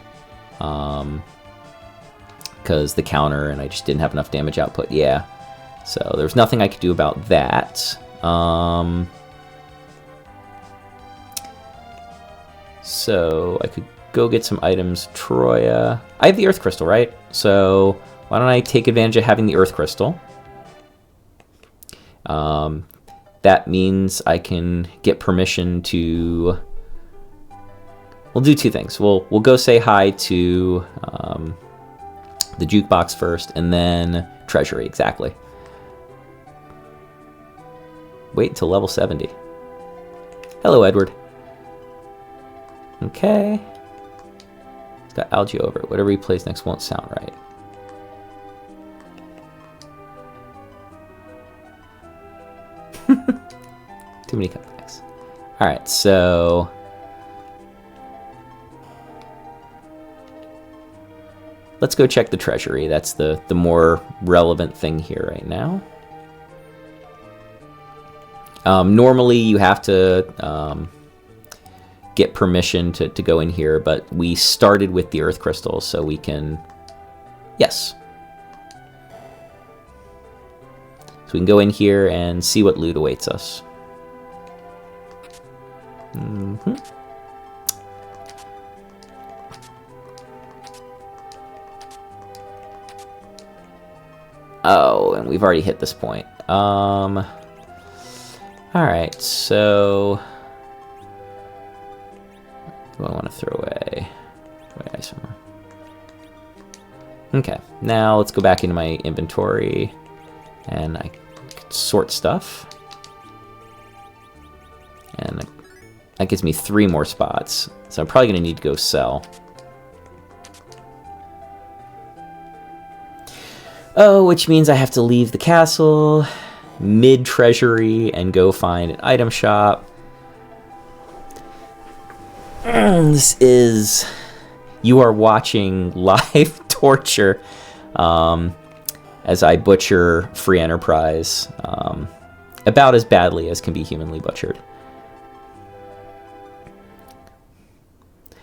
[SPEAKER 1] because the counter, and I just didn't have enough damage output. Yeah, so there's nothing I could do about that. So I could go get some items. Troya, I have the Earth Crystal, right? So why don't I take advantage of having the Earth Crystal? That means I can get permission to... We'll do two things. We'll go say hi to the jukebox first, and then Treasury, exactly. Wait until level 70. Hello, Edward. Okay. It's got algae over it. Whatever he plays next won't sound right. Too many cutbacks. Alright, so... let's go check the treasury. That's the more relevant thing here right now. Normally you have to get permission to go in here, but we started with the Earth Crystal, so we can... Yes. So we can go in here and see what loot awaits us. Oh, and we've already hit this point. Alright, so... what do I want to throw away? Ice armor. Okay, now let's go back into my inventory, and I can sort stuff. And that gives me 3 more spots, so I'm probably going to need to go sell. Oh, which means I have to leave the castle mid-treasury and go find an item shop. This is... You are watching live torture as I butcher free enterprise about as badly as can be humanly butchered.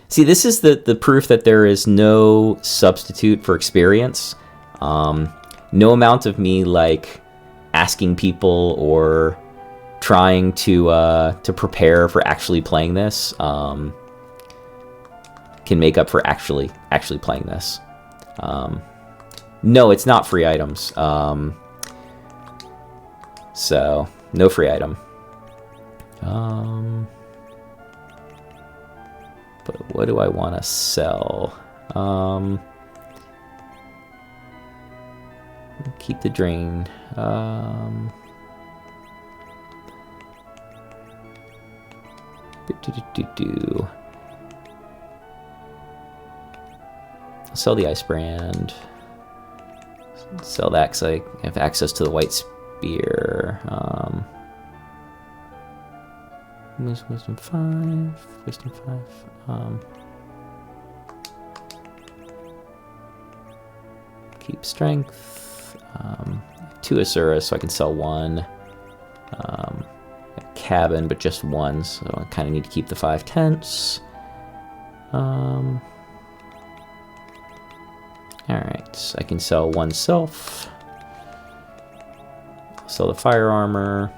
[SPEAKER 1] See, this is the proof that there is no substitute for experience. No amount of me, like, asking people or trying to prepare for actually playing this can make up for actually playing this. No, it's not free items. So, no free item. But what do I want to sell? Keep the drain. I'll sell the ice brand. Sell that because I have access to the white spear. Wisdom 5. Wisdom 5. Keep strength. 2 Asura, so I can sell 1. A cabin, but just 1, so I kind of need to keep the 5 tents. Alright, I can sell 1 self. Sell the fire armor.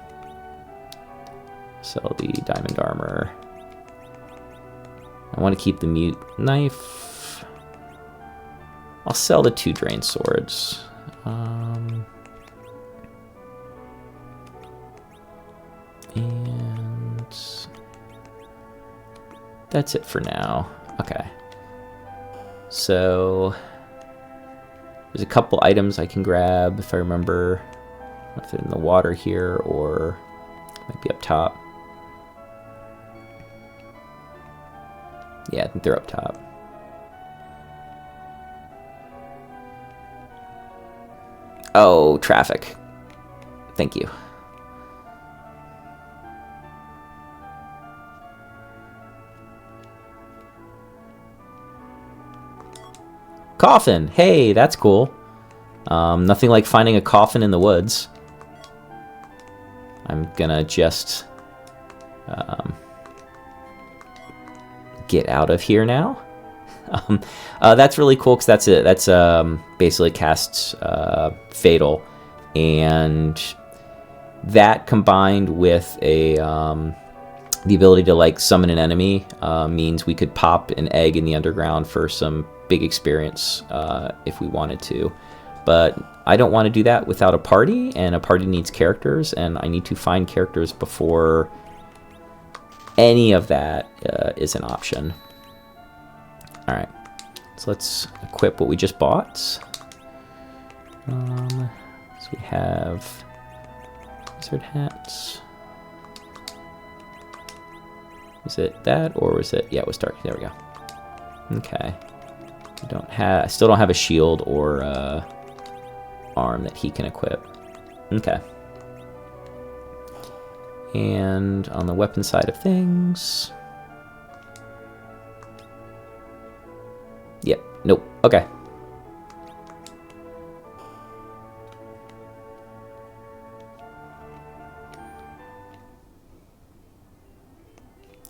[SPEAKER 1] Sell the diamond armor. I want to keep the mute knife. I'll sell the 2 drain swords. And that's it for now. Okay. So there's a couple items I can grab if I remember. I don't know if they're in the water here or might be up top. Yeah, I think they're up top. Oh, traffic. Thank you. Coffin! Hey, that's cool. Nothing like finding a coffin in the woods. I'm gonna just get out of here now. That's really cool because that's it. That's basically casts Fatal, and that combined with a the ability to like summon an enemy means we could pop an egg in the underground for some big experience if we wanted to. But I don't want to do that without a party, and a party needs characters, and I need to find characters before any of that is an option. All right, so let's equip what we just bought. So we have wizard hats. Was it that, or was it? Yeah, it was dark. There we go. Okay. I still don't have a shield or arm that he can equip. Okay. And on the weapon side of things. Yep. Nope. Okay.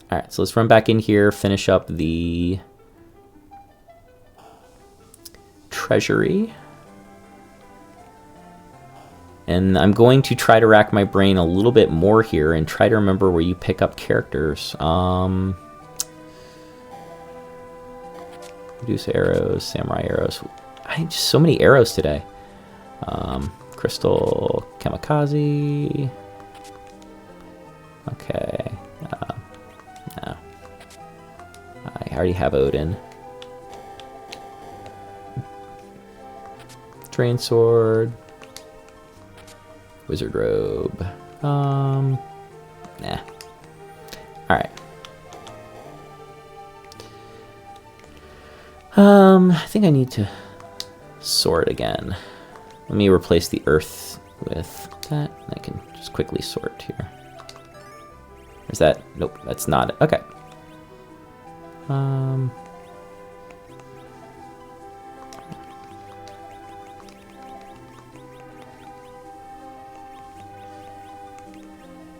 [SPEAKER 1] All right, so let's run back in here, finish up the treasury. And I'm going to try to rack my brain a little bit more here and try to remember where you pick up characters. Reduce arrows, samurai arrows. I have just so many arrows today. Crystal kamikaze. Okay. No. I already have Odin. Drain sword. Wizard robe. Nah. Alright. I think I need to sort again. Let me replace the earth with that. I can just quickly sort here. Is that? Nope, that's not it. Okay.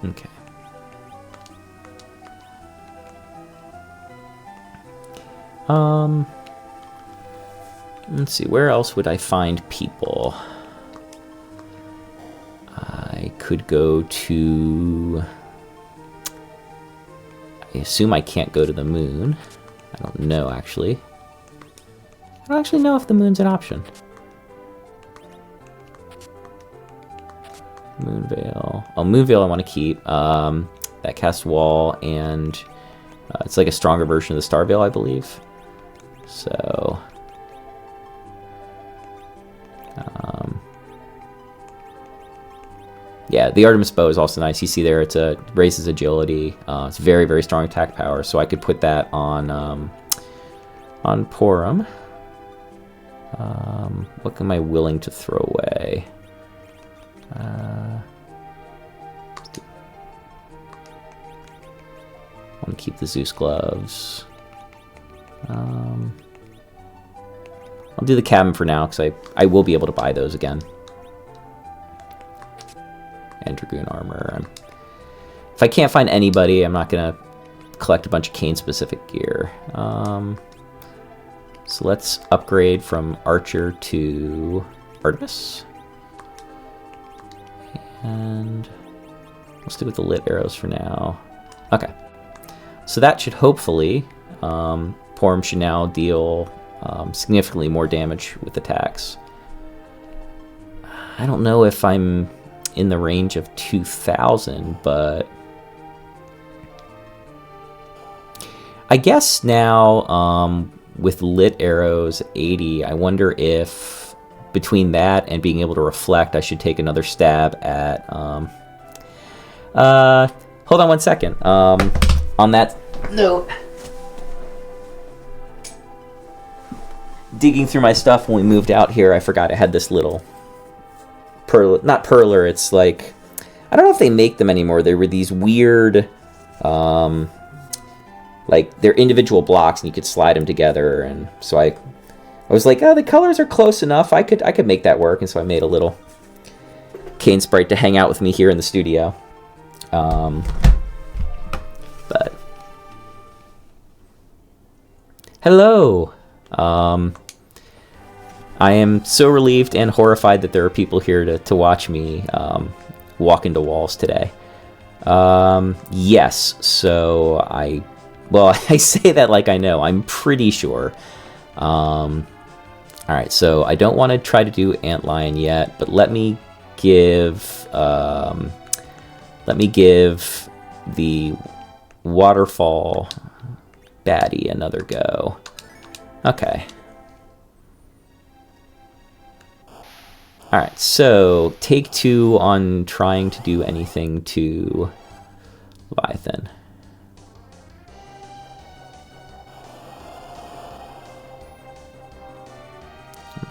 [SPEAKER 1] Okay. Let's see, where else would I find people? I could go to... I assume I can't go to the moon. I don't know, actually. I don't actually know if the moon's an option. Moonveil. Oh, Moonveil I want to keep. That casts wall, and it's like a stronger version of the Starveil, I believe. So... yeah, the Artemis bow is also nice. You see there, it raises agility. It's very, very strong attack power, so I could put that on Porum. What am I willing to throw away? I want to keep the Zeus gloves. I'll do the cabin for now, because I will be able to buy those again. And Dragoon armor. If I can't find anybody, I'm not going to collect a bunch of Kane-specific gear. So let's upgrade from Archer to Artemis. And we'll stick with the lit arrows for now. Okay. So that should hopefully... Porum should now deal significantly more damage with attacks. I don't know if I'm in the range of 2,000, but I guess now with lit arrows 80, I wonder if between that and being able to reflect, I should take another stab at hold on one second. On that note, digging through my stuff when we moved out here, I forgot I had this little not perler, it's like, I don't know if they make them anymore. They were these weird, like, they're individual blocks and you could slide them together. And so I was like, oh, the colors are close enough. I could make that work. And so I made a little cane sprite to hang out with me here in the studio. But hello. I am so relieved and horrified that there are people here to watch me walk into walls today. Yes, so well, I say that like I know. I'm pretty sure. Alright, so I don't want to try to do Antlion yet, but let me give the waterfall baddie another go. Okay. Alright, so take 2 on trying to do anything to Leviathan.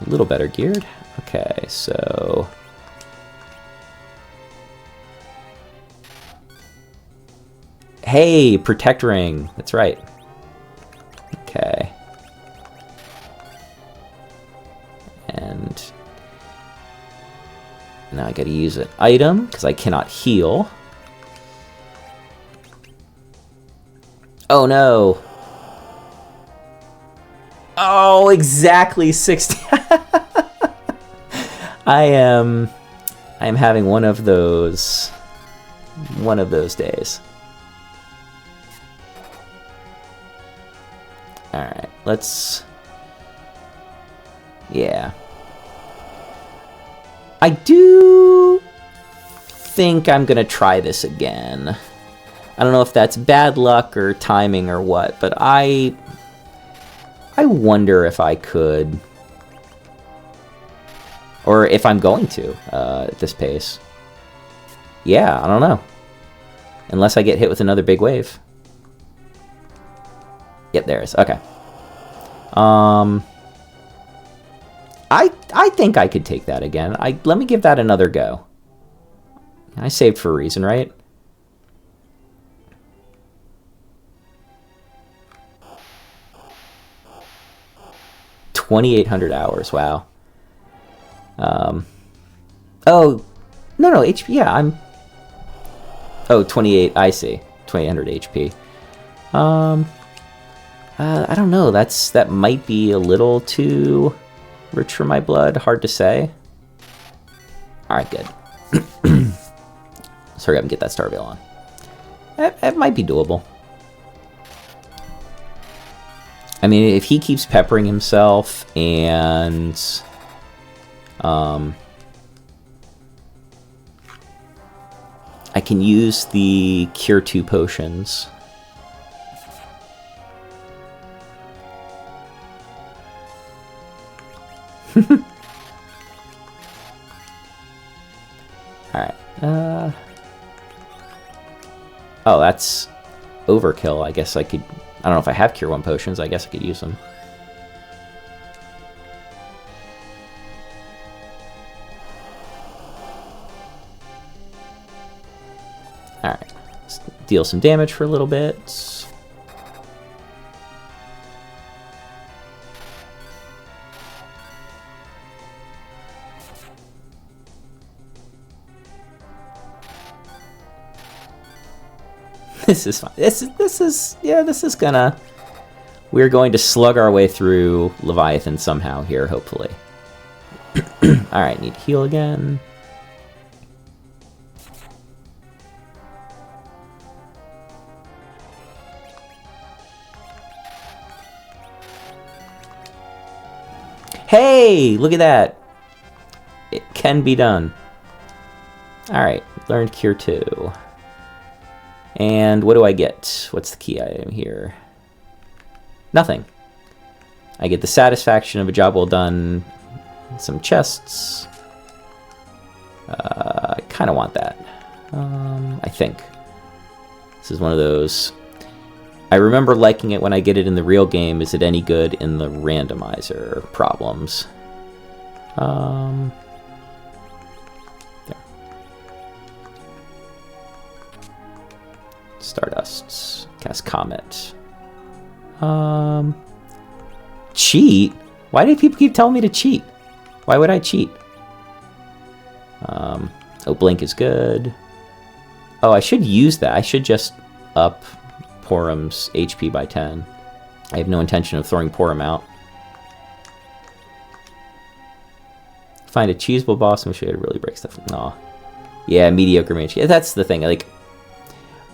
[SPEAKER 1] A little better geared. Okay, so hey, protect ring. That's right. Okay. And now I gotta use an item because I cannot heal. Oh no. Oh, exactly 60. I am having one of those days. All right, let's. Yeah. I do think I'm gonna try this again. I don't know if that's bad luck or timing or what, but I wonder if I could, or if I'm going to at this pace. Yeah, I don't know. Unless I get hit with another big wave. Yep, there is. Okay. I think I could take that again. Let me give that another go. I saved for a reason, right? $2,800. Wow. Oh, no, HP. Yeah, I'm. Oh, 28. I see. 2,800 HP. I don't know. That might be a little too rich for my blood. Hard to say. All right, good. Sorry, I can get that Starveil on. That might be doable. I mean, if he keeps peppering himself and I can use the Cure 2 potions. Alright. Oh, that's overkill. I guess I could. I don't know if I have Cure 1 potions. I guess I could use them. Alright. Let's deal some damage for a little bit. This is fine. This is gonna. We're going to slug our way through Leviathan somehow here, hopefully. All right, need to heal again. Hey, look at that. It can be done. All right, learned Cure 2. And what do I get? What's the key item here? Nothing. I get the satisfaction of a job well done. Some chests. I kind of want that. I think. This is one of those I remember liking it when I get it in the real game. Is it any good in the randomizer problems? There. Stardust. Cast Comet. Cheat? Why do people keep telling me to cheat? Why would I cheat? Oh, Blink is good. Oh, I should use that. I should just up Porum's HP by 10. I have no intention of throwing Porum out. Find a cheesable boss and wish I could really break stuff. Nah. Yeah, mediocre mage. Yeah, that's the thing. Like,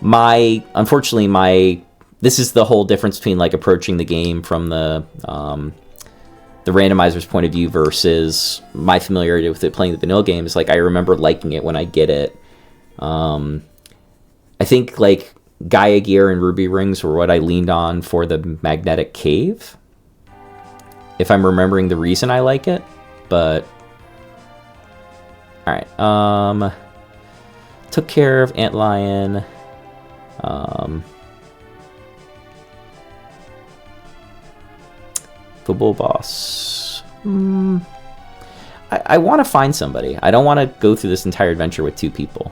[SPEAKER 1] unfortunately, this is the whole difference between, like, approaching the game from the randomizer's point of view versus my familiarity with it playing the vanilla games. Like, I remember liking it when I get it. I think, like, Gaia Gear and Ruby Rings were what I leaned on for the Magnetic Cave, if I'm remembering the reason I like it. But all right, took care of Antlion. Football boss. I want to find somebody. I don't want to go through this entire adventure with 2 people.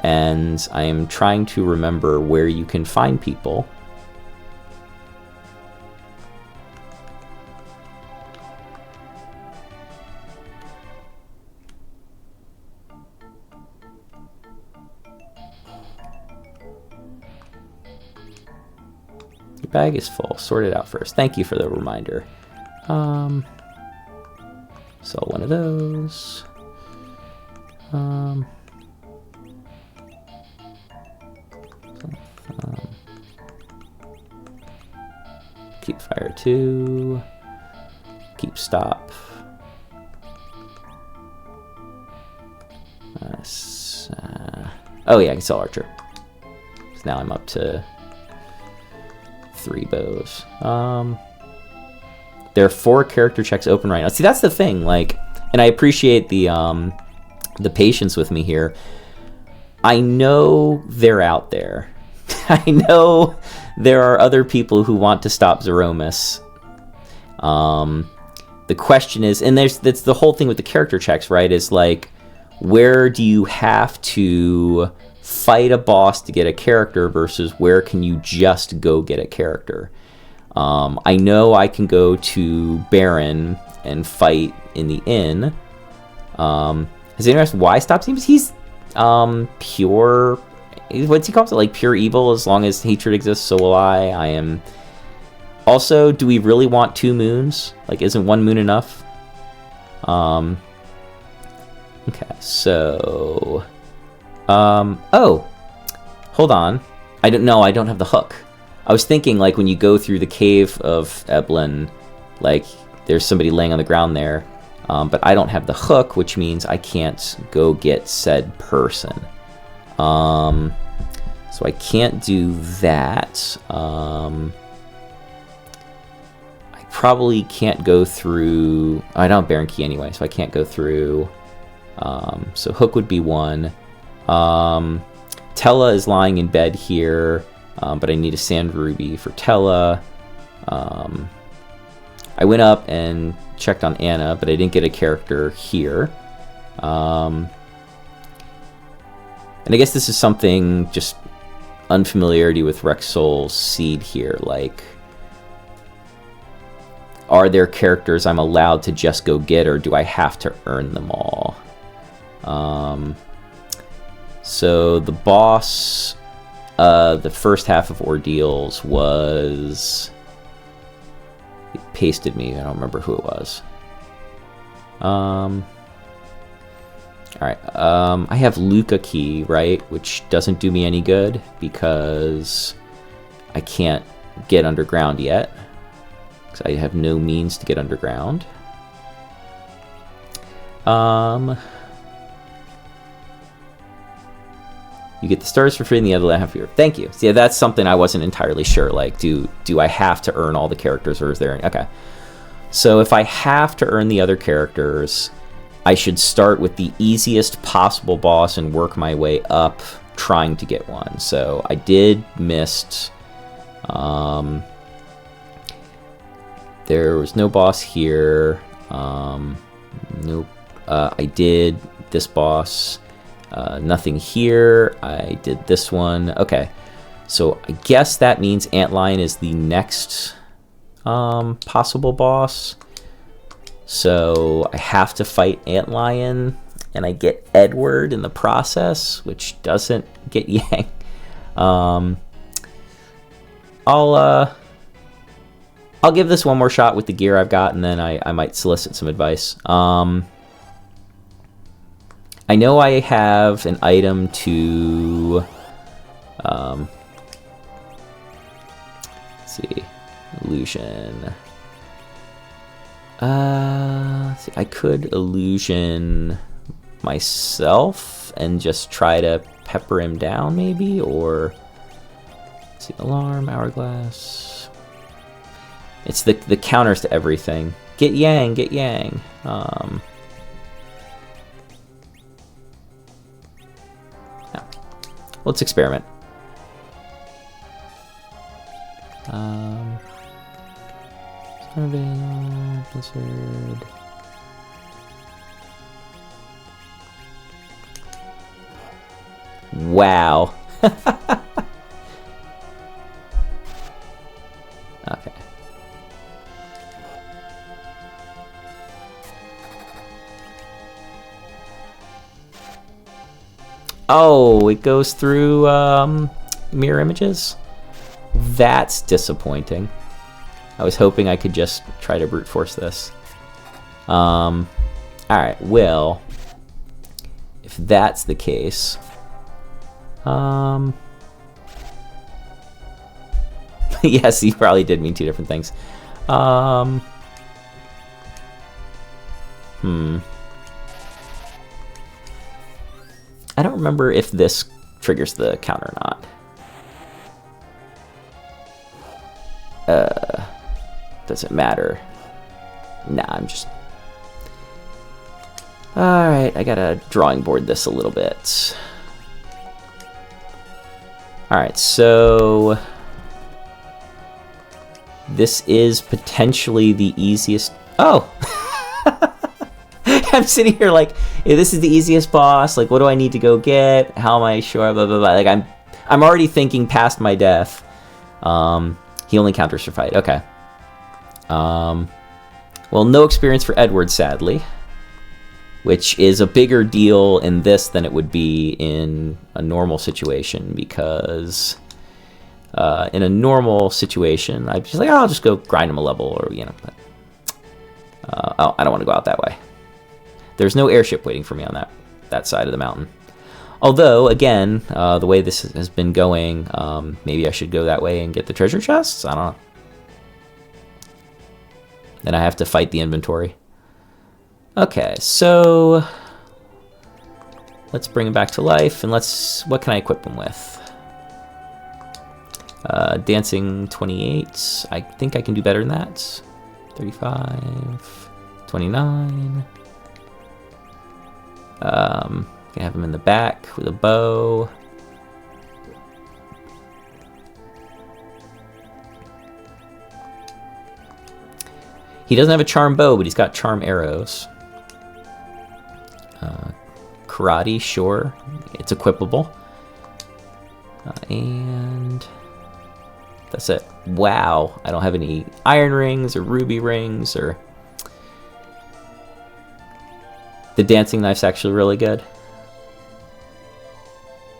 [SPEAKER 1] And I am trying to remember where you can find people. Your bag is full. Sort it out first. Thank you for the reminder. Sell one of those. Keep fire 2. Keep stop. Oh yeah, I can sell archer. So now I'm up to 3 bows. There are 4 character checks open right now. See, that's the thing. Like, and I appreciate the patience with me here. I know they're out there. I know there are other people who want to stop Zeromus. The question is, and that's the whole thing with the character checks, right? Is like, where do you have to fight a boss to get a character versus where can you just go get a character? I know I can go to Baron and fight in the inn. Has anyone asked why stop seems? He's pure. What's he called it? Like pure evil. As long as hatred exists, so will I. I am. Also, do we really want 2 moons? Like, isn't 1 moon enough? Okay, so. Oh, hold on. I don't know. I don't have the hook. I was thinking, like, when you go through the cave of Eblin, like, there's somebody laying on the ground there. But I don't have the hook, which means I can't go get said person. So I can't do that. I probably can't go through. I don't have Baron Key anyway, so I can't go through. So hook would be 1. Tella is lying in bed here, but I need a sand ruby for Tella. I went up and checked on Anna, but I didn't get a character here. And I guess this is something, just unfamiliarity with Rexol's seed here. Like, are there characters I'm allowed to just go get, or do I have to earn them all? So the boss, the first half of Ordeals was... It pasted me. I don't remember who it was. Alright. I have Luca Key, right? Which doesn't do me any good because I can't get underground yet. Because I have no means to get underground. You get the stars for free in the other half of your... Thank you. So yeah, that's something I wasn't entirely sure. Like, do I have to earn all the characters, or is there... Okay. So if I have to earn the other characters, I should start with the easiest possible boss and work my way up trying to get one. So I did miss There was no boss here. Nope. I did this boss. Nothing here. I did this one. Okay. So I guess that means Antlion is the next possible boss. So I have to fight Antlion, and I get Edward in the process, which doesn't get Yang. I'll give this one more shot with the gear I've got, and then I might solicit some advice. I know I have an item to... let's see. Illusion. Let's see. I could illusion myself and just try to pepper him down, maybe? Or... let's see. Alarm, hourglass... It's the counters to everything. Get Yang, get Yang. No. Let's experiment. Blizzard. Wow. Okay. Oh, it goes through mirror images? That's disappointing. I was hoping I could just try to brute force this. Alright, well, if that's the case... yes, he probably did mean two different things. I don't remember if this triggers the counter or not. Doesn't matter. Nah, I'm just... Alright, I gotta drawing board this a little bit. Alright, so... this is potentially the easiest... Oh! I'm sitting here like, hey, this is the easiest boss. Like, what do I need to go get? How am I sure? Blah, blah, blah. Like, I'm already thinking past my death. He only counters for fight. Okay. Well, no experience for Edward, sadly. Which is a bigger deal in this than it would be in a normal situation. Because in a normal situation, I'd be just like, oh, I'll just go grind him a level. Or, you know. But, oh, I don't want to go out that way. There's no airship waiting for me on that side of the mountain. Although, again, the way this has been going, maybe I should go that way and get the treasure chests? I don't know. Then I have to fight the inventory. Okay, so... let's bring him back to life, and let's... what can I equip him with? Dancing 28. I think I can do better than that. 35. 29. Can have him in the back with a bow. He doesn't have a charm bow, but he's got charm arrows. Karate, sure. It's equipable. And that's it. Wow, I don't have any iron rings or ruby rings or... The dancing knife's actually really good.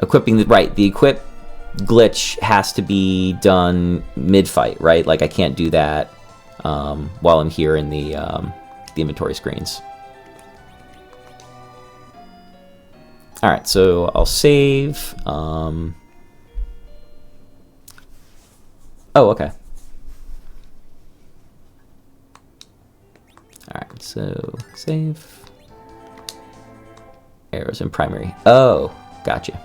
[SPEAKER 1] Equipping the... right, the equip glitch has to be done mid-fight, right? Like, I can't do that while I'm here in the inventory screens. Alright, so I'll save. Oh, okay. Alright, so save. Arrows in primary. Oh, gotcha.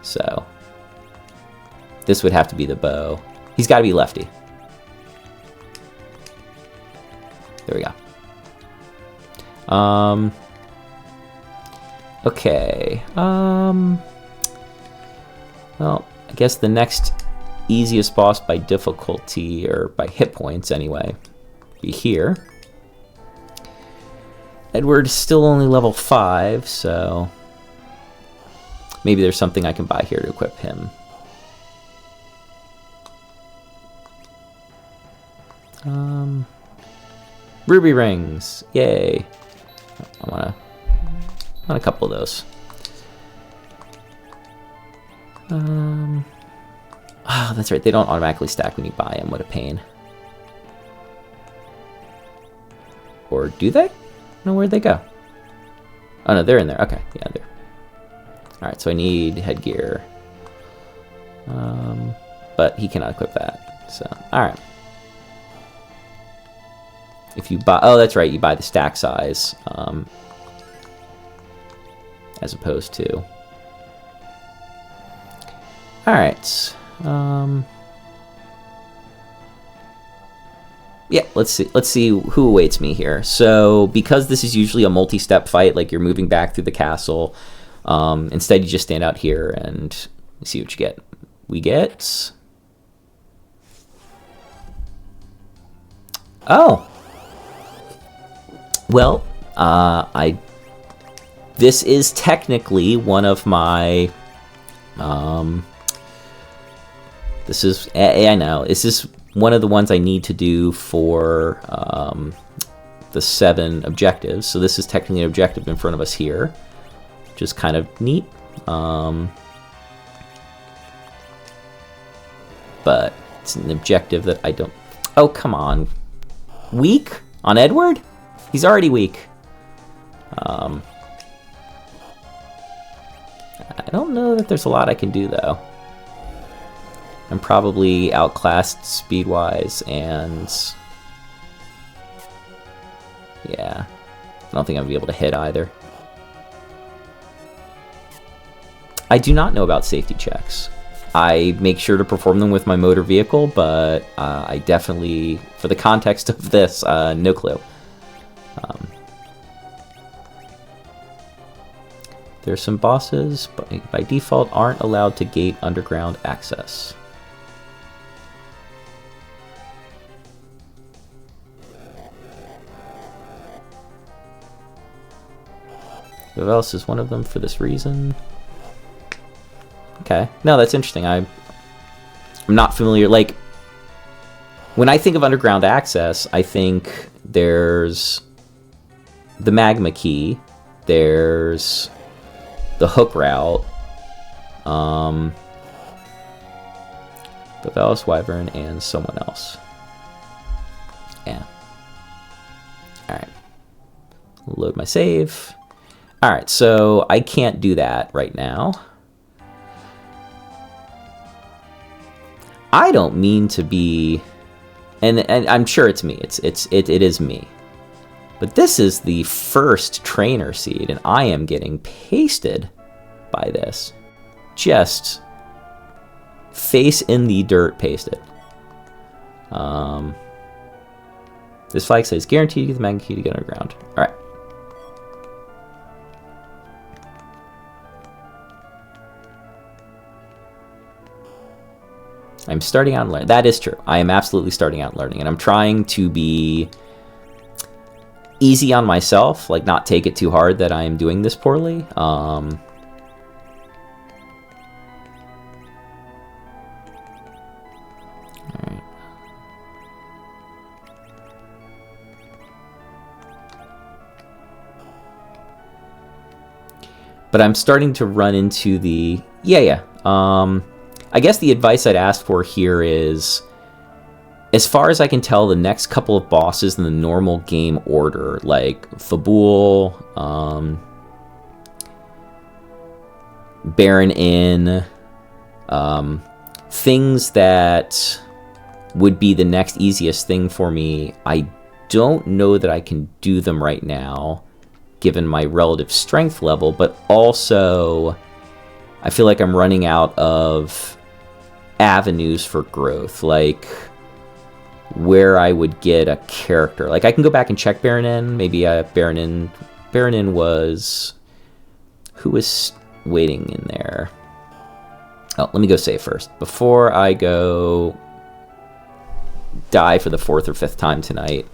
[SPEAKER 1] So, this would have to be the bow. He's got to be lefty. There we go. Okay. Well, I guess the next easiest boss by difficulty, or by hit points anyway, be here. Edward is still only level 5, so maybe there's something I can buy here to equip him. Ruby rings, yay! I want a couple of those. Oh, that's right. They don't automatically stack when you buy them. What a pain. Or do they? No, where'd they go? Oh no, they're in there. Okay, yeah, there. All right, so I need headgear. But he cannot equip that. So, all right. If you buy, oh, that's right, you buy the stack size, as opposed to. All right. Yeah, let's see who awaits me here. So, because this is usually a multi-step fight, like you're moving back through the castle, instead you just stand out here and see what you get. We get. Oh. Well, this is technically one of my, this is, I know, this is one of the ones I need to do for, the 7 objectives. So this is technically an objective in front of us here, which is kind of neat. But it's an objective that I don't, oh, come on. Weak? On Edward? He's already weak. I don't know that there's a lot I can do, though. I'm probably outclassed speed-wise, and yeah, I don't think I'm gonna be able to hit either. I do not know about safety checks. I make sure to perform them with my motor vehicle, but I definitely, for the context of this, no clue. There's some bosses, but by default aren't allowed to gate underground access. Who else is one of them for this reason? Okay, no, that's interesting. I'm not familiar. Like, when I think of underground access, I think there's the magma key, there's the hook route, the Valus Wyvern, and someone else. Yeah. Alright. Load my save. Alright, so I can't do that right now. I don't mean to be, and I'm sure it's me. It is me. But this is the first trainer seed, and I am getting pasted by this. Just face in the dirt pasted. This flag says guaranteed to get the magma key to get underground. All right. I'm starting out learning. That is true. I am absolutely starting out learning, and I'm trying to be easy on myself, like not take it too hard that I am doing this poorly. Alright. But I'm starting to run into the I guess the advice I'd ask for here is, as far as I can tell, the next couple of bosses in the normal game order, like Fabul, Baron Inn, things that would be the next easiest thing for me, I don't know that I can do them right now, given my relative strength level, but also I feel like I'm running out of avenues for growth, like where I would get a character. Like, I can go back and check Baron Inn. Maybe Baron Inn was... Who was waiting in there? Oh, let me go save first. Before I go die for the 4th or 5th time tonight.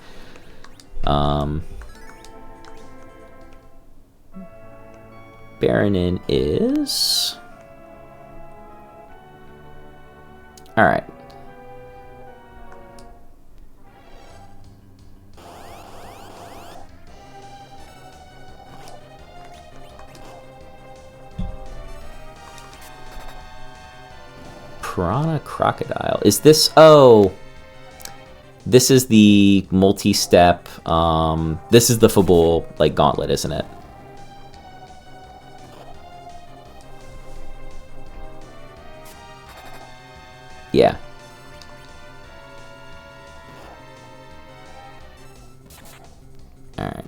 [SPEAKER 1] Baronin is... Alright. Piranha Crocodile. Is this... Oh... This is the multi-step... this is the Fabul, like, gauntlet, isn't it? Yeah. Alright.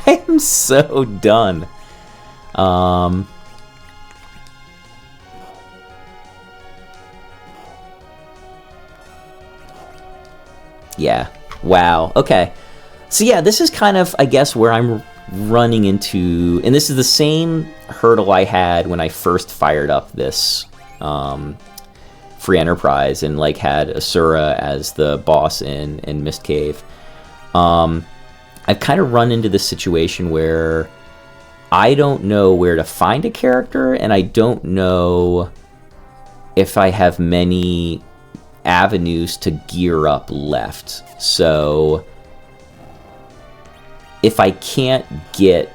[SPEAKER 1] I'm so done. Yeah. Wow. Okay. So yeah, this is kind of, I guess, where I'm running into, and this is the same hurdle I had when I first fired up this free enterprise and like had Asura as the boss in Mist Cave. I've kind of run into this situation where I don't know where to find a character, and I don't know if I have many avenues to gear up left. So if I can't get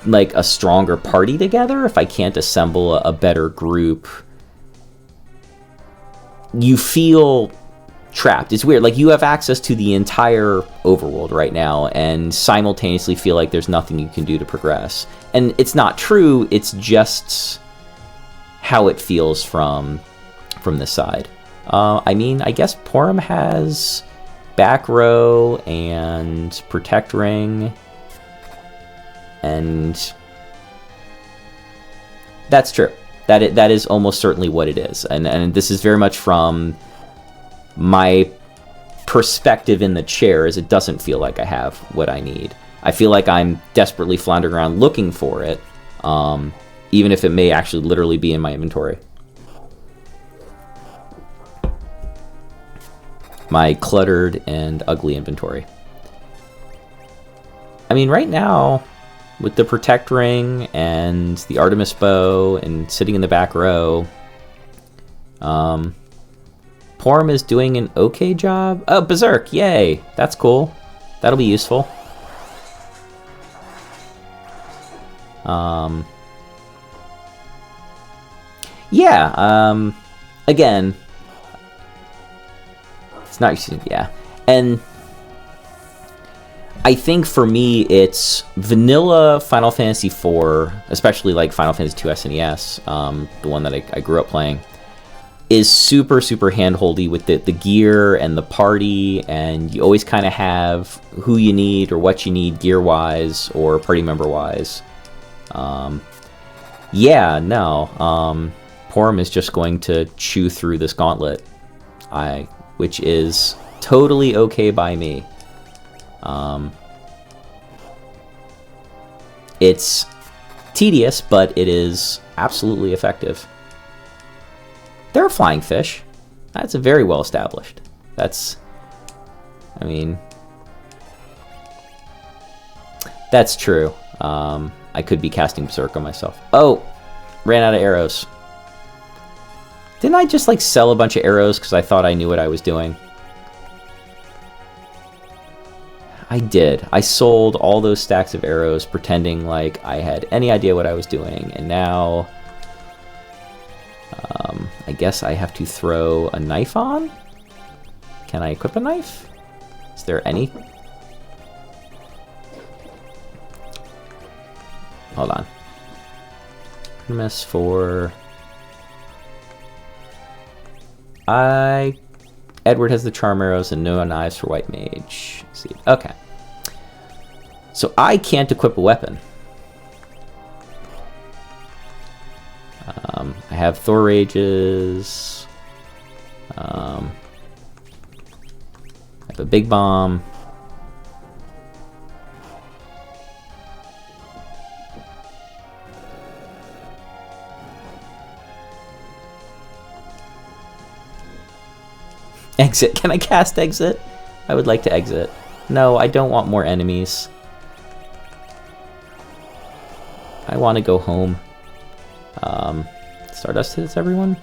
[SPEAKER 1] like a stronger party together, if I can't assemble a better group, you feel trapped. It's weird. Like, you have access to the entire overworld right now and simultaneously feel like there's nothing you can do to progress. And it's not true. It's just how it feels from this side. I mean, I guess Porum has back row and protect ring, and that's true. That is almost certainly what it is. And this is very much from my perspective in the chair, is it doesn't feel like I have what I need. I feel like I'm desperately floundering around looking for it, even if it may actually literally be in my inventory. My cluttered and ugly inventory. I mean, right now, with the Protect Ring and the Artemis Bow and sitting in the back row, Porum is doing an okay job. Oh, Berserk, yay! That's cool. That'll be useful. Yeah, again, it's not, yeah. And I think for me, it's vanilla Final Fantasy IV, especially like Final Fantasy II SNES, the one that I grew up playing, is super, super hand-holdy with the gear and the party, and you always kind of have who you need or what you need gear-wise or party member-wise. Yeah, no, Porum is just going to chew through this gauntlet, which is totally okay by me. It's tedious, but it is absolutely effective. There are flying fish. That's very well established. That's, I mean, that's true. I could be casting Berserk on myself. Oh, ran out of arrows. Didn't I just like sell a bunch of arrows because I thought I knew what I was doing? I did. I sold all those stacks of arrows pretending like I had any idea what I was doing, and now I guess I have to throw a knife on? Can I equip a knife? Is there any? Hold on. MS4. Edward has the charm arrows and no knives for White Mage. Let's see. Okay. So I can't equip a weapon. I have Thor Rages. I have a big bomb. Exit. Can I cast exit? I would like to exit. No, I don't want more enemies. I want to go home. Stardust hits everyone?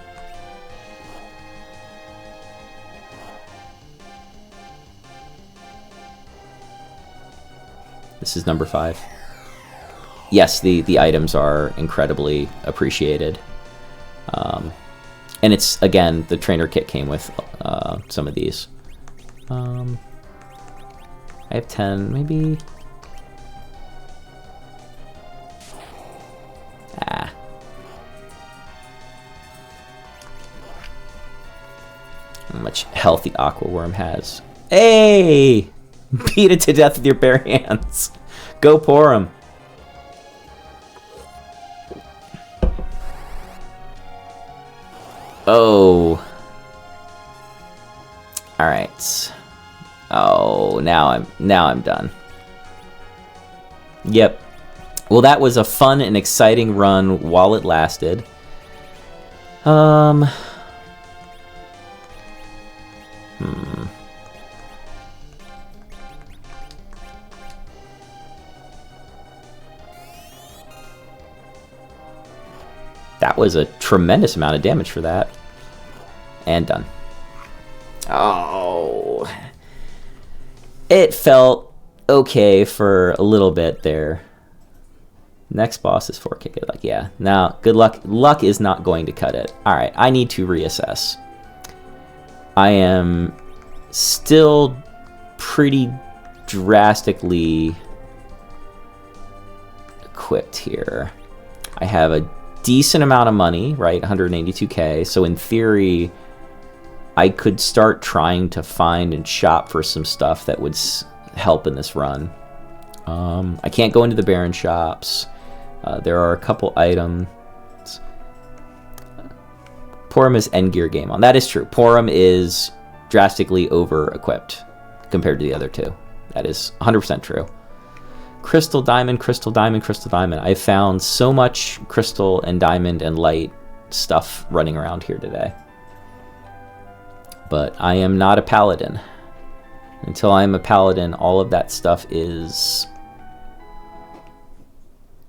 [SPEAKER 1] This is number 5. Yes, the items are incredibly appreciated. And it's, again, the trainer kit came with some of these. I have 10, maybe. Ah. How much health the Aqua Worm has. Hey! Beat it to death with your bare hands. Go pour him. Oh. All right. Oh, now I'm done. Yep. Well, that was a fun and exciting run while it lasted. That was a tremendous amount of damage for that. And done. Oh. It felt okay for a little bit there. Next boss is 4K. Good luck. Yeah. Now, good luck. Luck is not going to cut it. All right. I need to reassess. I am still pretty drastically equipped here. I have a decent amount of money, right? 182k. So in theory, I could start trying to find and shop for some stuff that would help in this run. I can't go into the Baron shops. There are a couple items. Porum is end gear game on. That is true. Porum is drastically over equipped compared to the other two. That is 100% true. Crystal, diamond, crystal, diamond, crystal, diamond. I found so much crystal and diamond and light stuff running around here today. But I am not a paladin. Until I am a paladin, all of that stuff is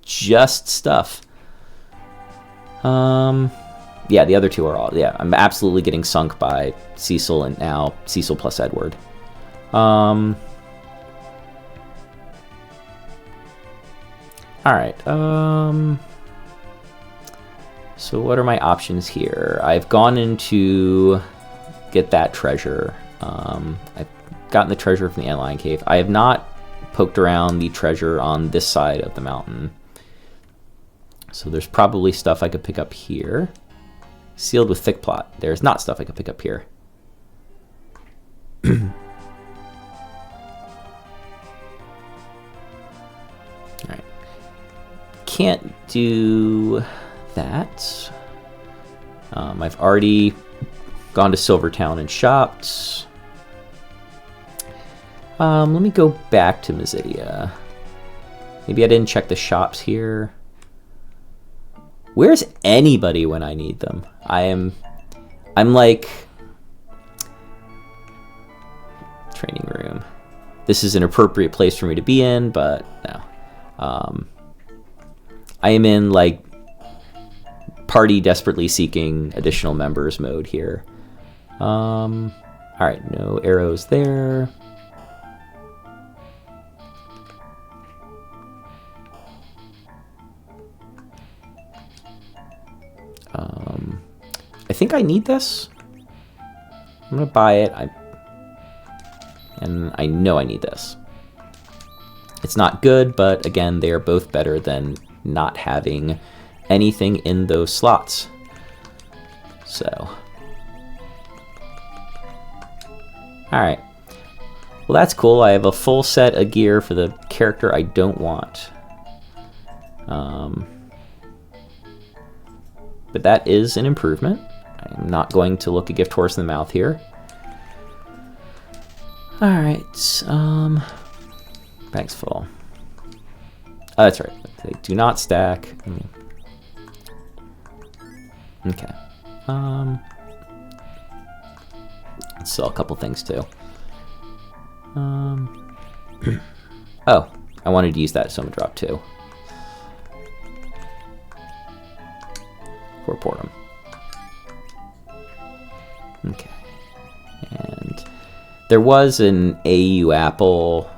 [SPEAKER 1] just stuff. Yeah, the other two are all, yeah, I'm absolutely getting sunk by Cecil and now Cecil plus Edward. Alright, so what are my options here? I've gone into get that treasure. I've gotten the treasure from the Antlion Cave. I have not poked around the treasure on this side of the mountain. So there's probably stuff I could pick up here. Sealed with thick plot. There's not stuff I could pick up here. Alright. Can't do that. I've already gone to Silvertown and shopped. Let me go back to Mazidia. Maybe I didn't check the shops here. Where's anybody when I need them? I'm like training room. This is an appropriate place for me to be in, but no. I am in like party desperately seeking additional members mode here. All right, no arrows there. I think I need this. I'm gonna buy it. And I know I need this. It's not good, but again, they are both better than not having anything in those slots. So, all right. Well, that's cool. I have a full set of gear for the character I don't want. But that is an improvement. I'm not going to look a gift horse in the mouth here. All right. Bag's full. Oh, that's right. They do not stack. Okay. Sell a couple things too. Oh, I wanted to use that summon drop too. For Portum. Okay. And there was an AU apple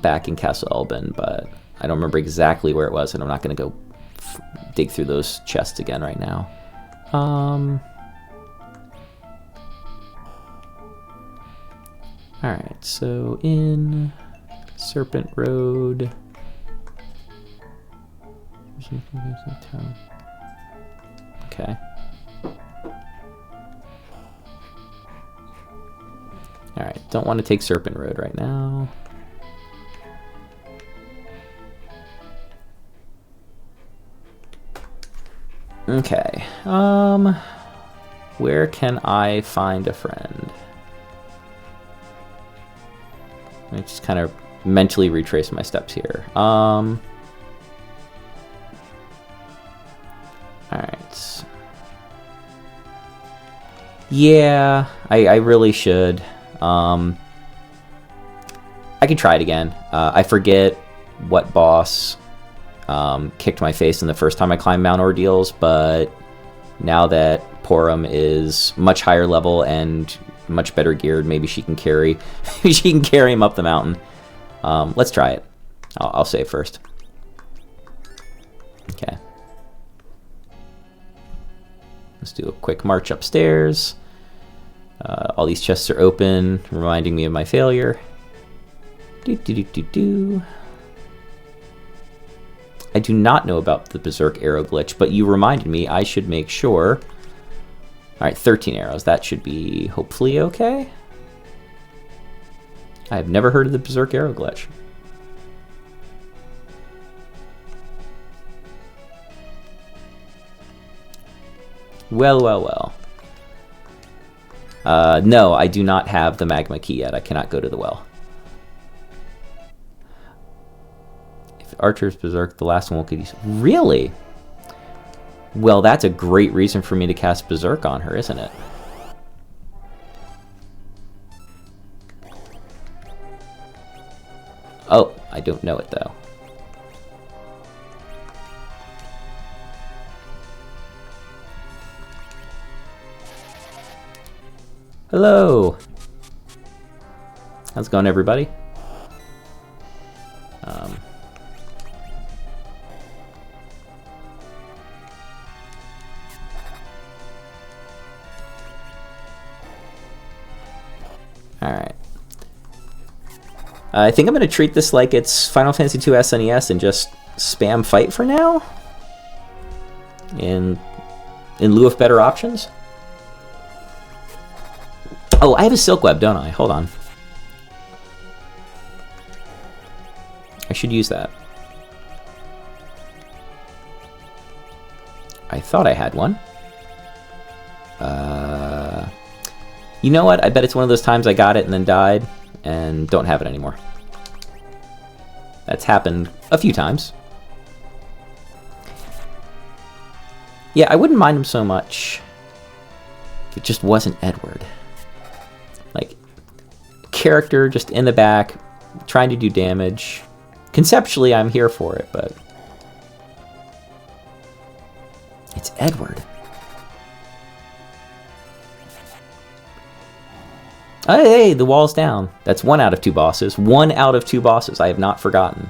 [SPEAKER 1] back in Castle Elbin, but I don't remember exactly where it was, and I'm not going to go dig through those chests again right now. Alright, so in Serpent Road. Okay. Alright, don't want to take Serpent Road right now. Okay, where can I find a friend? Let me just kind of mentally retrace my steps here. Alright. Yeah, I really should. I can try it again. I forget what boss kicked my face in the first time I climbed Mount Ordeals, but now that Porum is much higher level and much better geared, maybe she can carry him up the mountain. Let's try it. I'll save first. Okay. Let's do a quick march upstairs. All these chests are open, reminding me of my failure. I do not know about the Berserk arrow glitch, but you reminded me I should make sure. Alright, 13 arrows. That should be hopefully okay. I've never heard of the Berserk arrow glitch. Well. No, I do not have the magma key yet. I cannot go to the well. If Archer's Berserk, the last one will get used. Really? Well, that's a great reason for me to cast Berserk on her, isn't it? Oh, I don't know it though. Hello! How's it going, everybody? Alright. I think I'm going to treat this like it's Final Fantasy II SNES and just spam fight for now? In lieu of better options? Oh, I have a Silk Web, don't I? Hold on. I should use that. I thought I had one. You know what? I bet it's one of those times I got it and then died and don't have it anymore. That's happened a few times. Yeah, I wouldn't mind him so much if it just wasn't Edward. Like, character just in the back, trying to do damage. Conceptually, I'm here for it, but it's Edward. Oh, hey, the wall's down. That's 1 out of 2 bosses. 1 out of 2 bosses. I have not forgotten.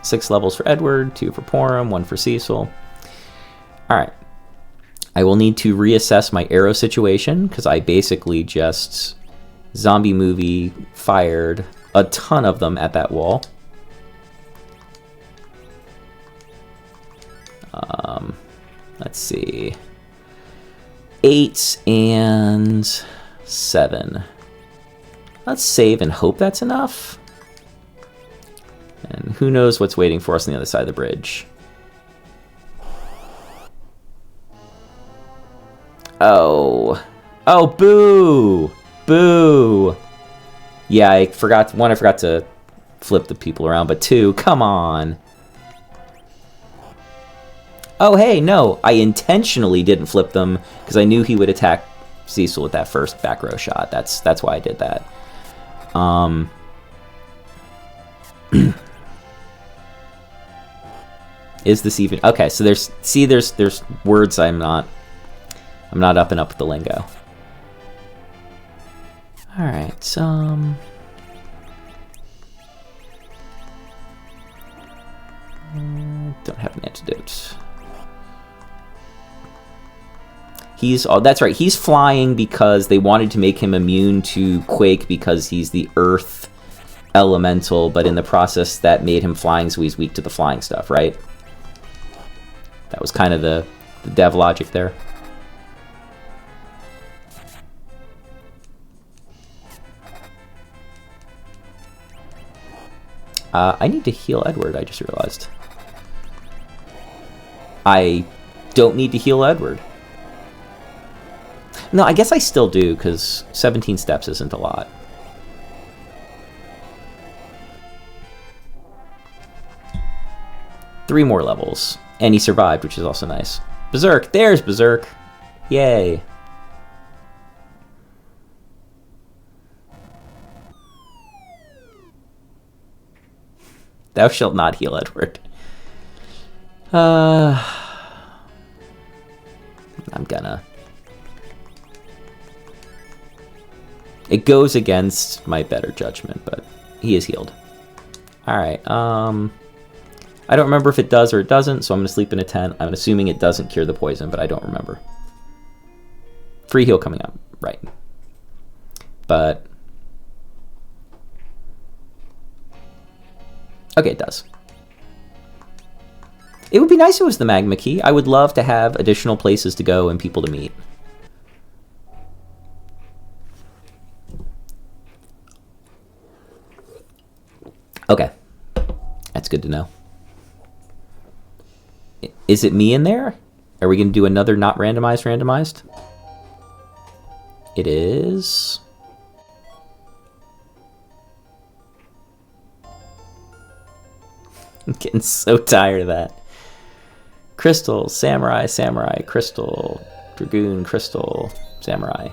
[SPEAKER 1] 6 levels for Edward, 2 for Porum, 1 for Cecil. Alright. I will need to reassess my arrow situation, because I basically just zombie movie fired a ton of them at that wall. Let's see. 8 and 7. Let's save and hope that's enough. And who knows what's waiting for us on the other side of the bridge. Oh. Oh, boo! Boo! Yeah, I forgot to flip the people around, but 2, come on. Oh, hey, no, I intentionally didn't flip them because I knew he would attack Cecil with that first back row shot. That's why I did that. Is this even okay? So there's words I'm not up and up with the lingo. All right. Don't have an antidote. That's right. He's flying because they wanted to make him immune to Quake because he's the Earth elemental, but in the process that made him flying, so he's weak to the flying stuff, right? That was kind of the dev logic there. I need to heal Edward, I just realized. I don't need to heal Edward. No, I guess I still do, because 17 steps isn't a lot. Three more levels. And he survived, which is also nice. Berserk! There's Berserk! Yay! Thou shalt not heal Edward. I'm gonna... It goes against my better judgment, but he is healed. Alright, I don't remember if it does or it doesn't, so I'm going to sleep in a tent. I'm assuming it doesn't cure the poison, but I don't remember. Free heal coming up, right. But... Okay, it does. It would be nice if it was the magma key. I would love to have additional places to go and people to meet. Okay. That's good to know. Is it me in there? Are we going to do another not randomized? It is. I'm getting so tired of that. Crystal, samurai, samurai, crystal, dragoon, crystal, samurai.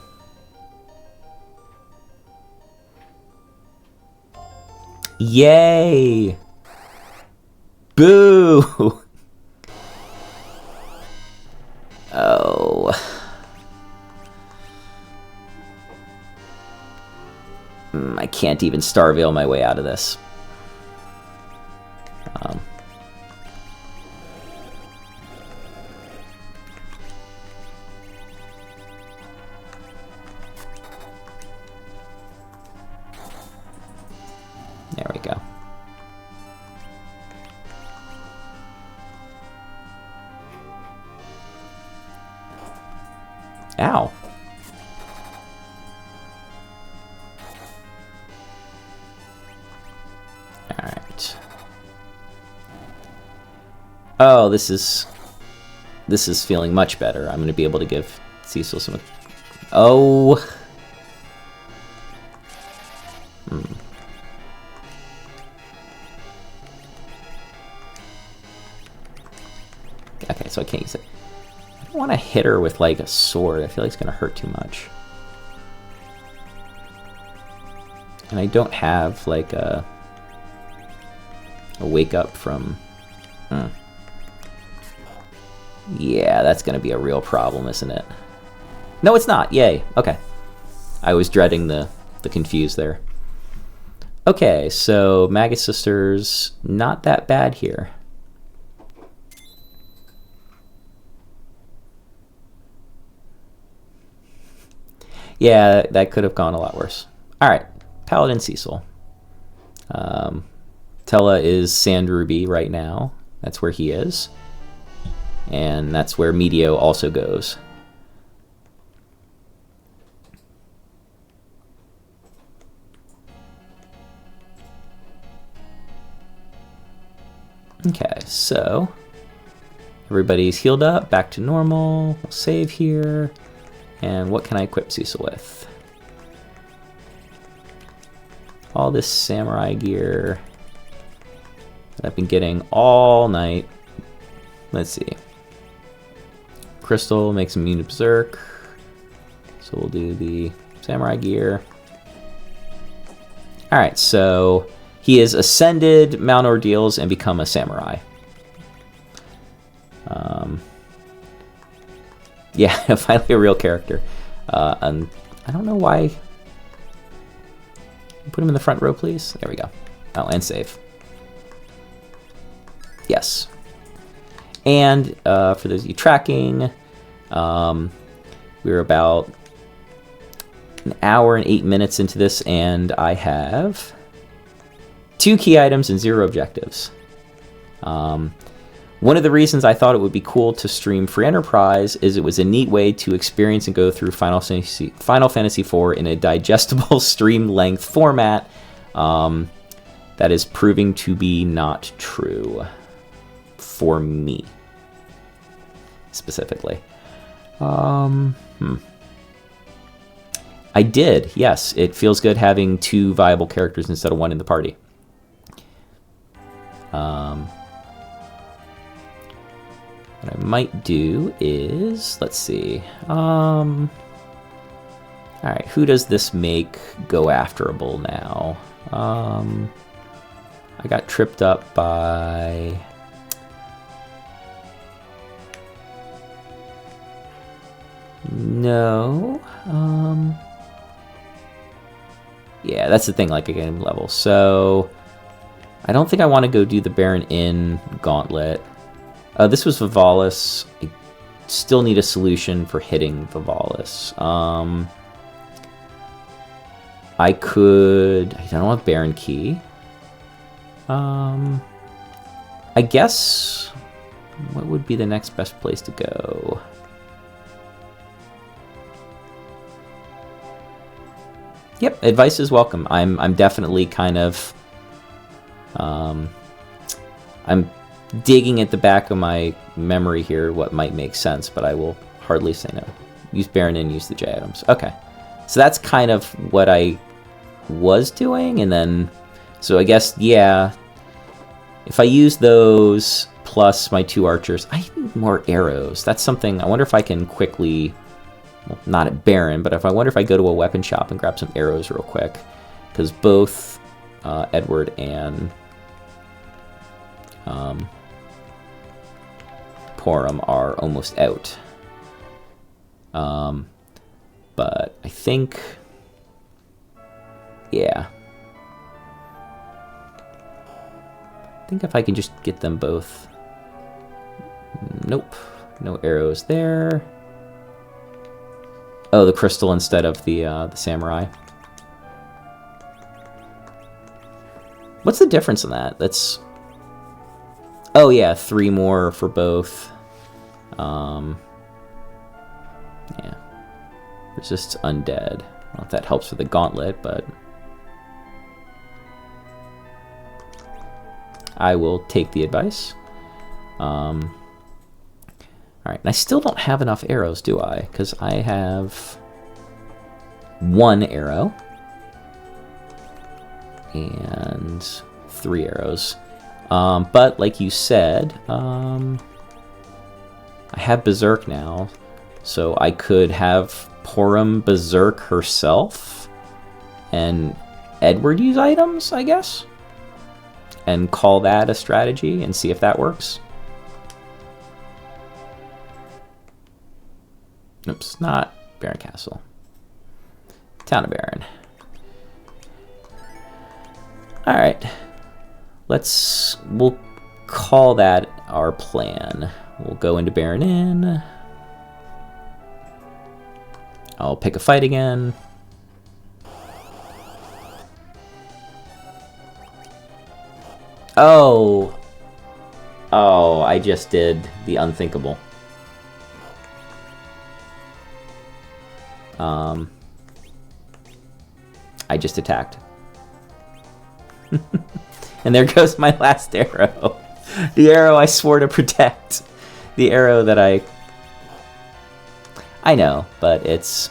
[SPEAKER 1] Yay! Boo! Oh. I can't even Starveil my way out of this. There we go. Ow. Alright. Oh, this is feeling much better. I'm going to be able to give Cecil some... Oh! Okay, so I can't use it. I don't want to hit her with, like, a sword. I feel like it's going to hurt too much. And I don't have, like, a wake up from... Yeah, that's going to be a real problem, isn't it? No, it's not. Yay. Okay. I was dreading the confuse there. Okay, so Maggot Sisters, not that bad here. Yeah, that could have gone a lot worse. All right, Paladin Cecil. Tella is Sand Ruby right now. That's where he is. And that's where Medio also goes. Okay, so everybody's healed up, back to normal. We'll save here. And what can I equip Cecil with? All this samurai gear that I've been getting all night. Let's see. Crystal makes him immune to Berserk. So we'll do the samurai gear. Alright, so he has ascended Mount Ordeals and become a samurai. Yeah, finally a real character. And I don't know why. Put him in the front row, please. There we go. Oh, and save. Yes. And for those of you tracking, we're about an hour and 8 minutes into this, and I have 2 key items and 0 objectives. One of the reasons I thought it would be cool to stream Free Enterprise is it was a neat way to experience and go through Final Fantasy IV in a digestible stream-length format. That is proving to be not true for me, specifically. I did, yes. It feels good having 2 viable characters instead of 1 in the party. What I might do is, let's see. All right, who does this make go afterable now? I got tripped up by... No. Yeah, that's the thing, like a game level. So I don't think I want to go do the Baron Inn Gauntlet. This was Vivalis. I still need a solution for hitting Vivalis. I don't have Baron Key. I guess, what would be the next best place to go? Yep, advice is welcome. I'm definitely kind of, I'm digging at the back of my memory here what might make sense, but I will hardly say no. Use Baron and use the J items. Okay, so that's kind of what I was doing, and then, so I guess, yeah, if I use those plus my 2 archers, I need more arrows. That's something, I wonder if I can quickly... Well, not at Baron, but I wonder if I go to a weapon shop and grab some arrows real quick, because both Edward and Porum are almost out. But I think, yeah, I think if I can just get them both. Nope, no arrows there. Oh, the crystal instead of the samurai. What's the difference in that? That's... Oh, yeah, 3 more for both. Yeah. Resists undead. I don't know if that helps with the gauntlet, but... I will take the advice. Alright, and I still don't have enough arrows, do I? Because I have 1 arrow and 3 arrows. But, like you said, I have Berserk now, so I could have Porum Berserk herself and Edward use items, I guess? And call that a strategy and see if that works. Oops, not Baron Castle. Town of Baron. Alright. We'll call that our plan. We'll go into Baron Inn. I'll pick a fight again. Oh! Oh, I just did the unthinkable. I just attacked. And there goes my last arrow. The arrow I swore to protect. The arrow that I know, but it's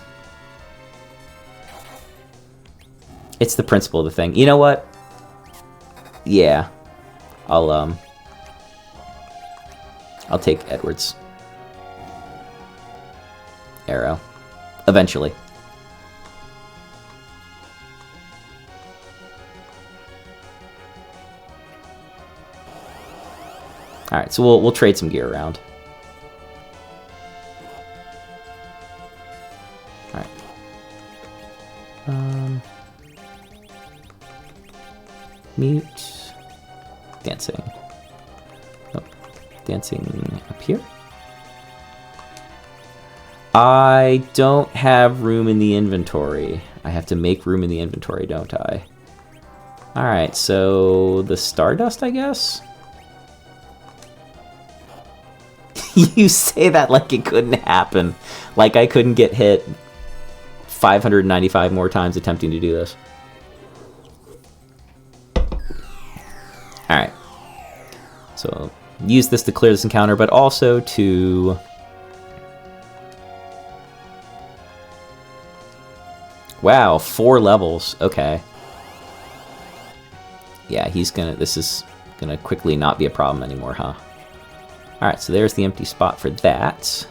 [SPEAKER 1] the principle of the thing. You know what? Yeah. I'll take Edward's arrow. Eventually. All right, so we'll trade some gear around. All right. Mute. Dancing. Oh, dancing up here. I don't have room in the inventory. I have to make room in the inventory, don't I? Alright, so the Stardust, I guess? You say that like it couldn't happen. Like I couldn't get hit 595 more times attempting to do this. Alright. So, use this to clear this encounter, but also to... Wow, 4 levels. Okay. Yeah, this is gonna quickly not be a problem anymore, huh? Alright, so there's the empty spot for that.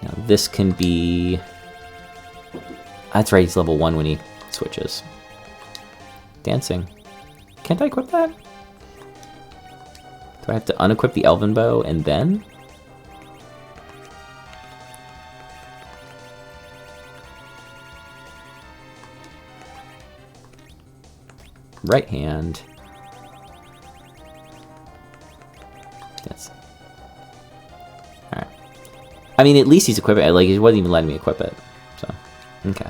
[SPEAKER 1] Now this can be... That's right, he's level 1 when he switches. Dancing. Can't I equip that? Do I have to unequip the Elven Bow and then? Right hand. That's... Alright. I mean, at least he's equipping it. Like, he wasn't even letting me equip it. So, okay.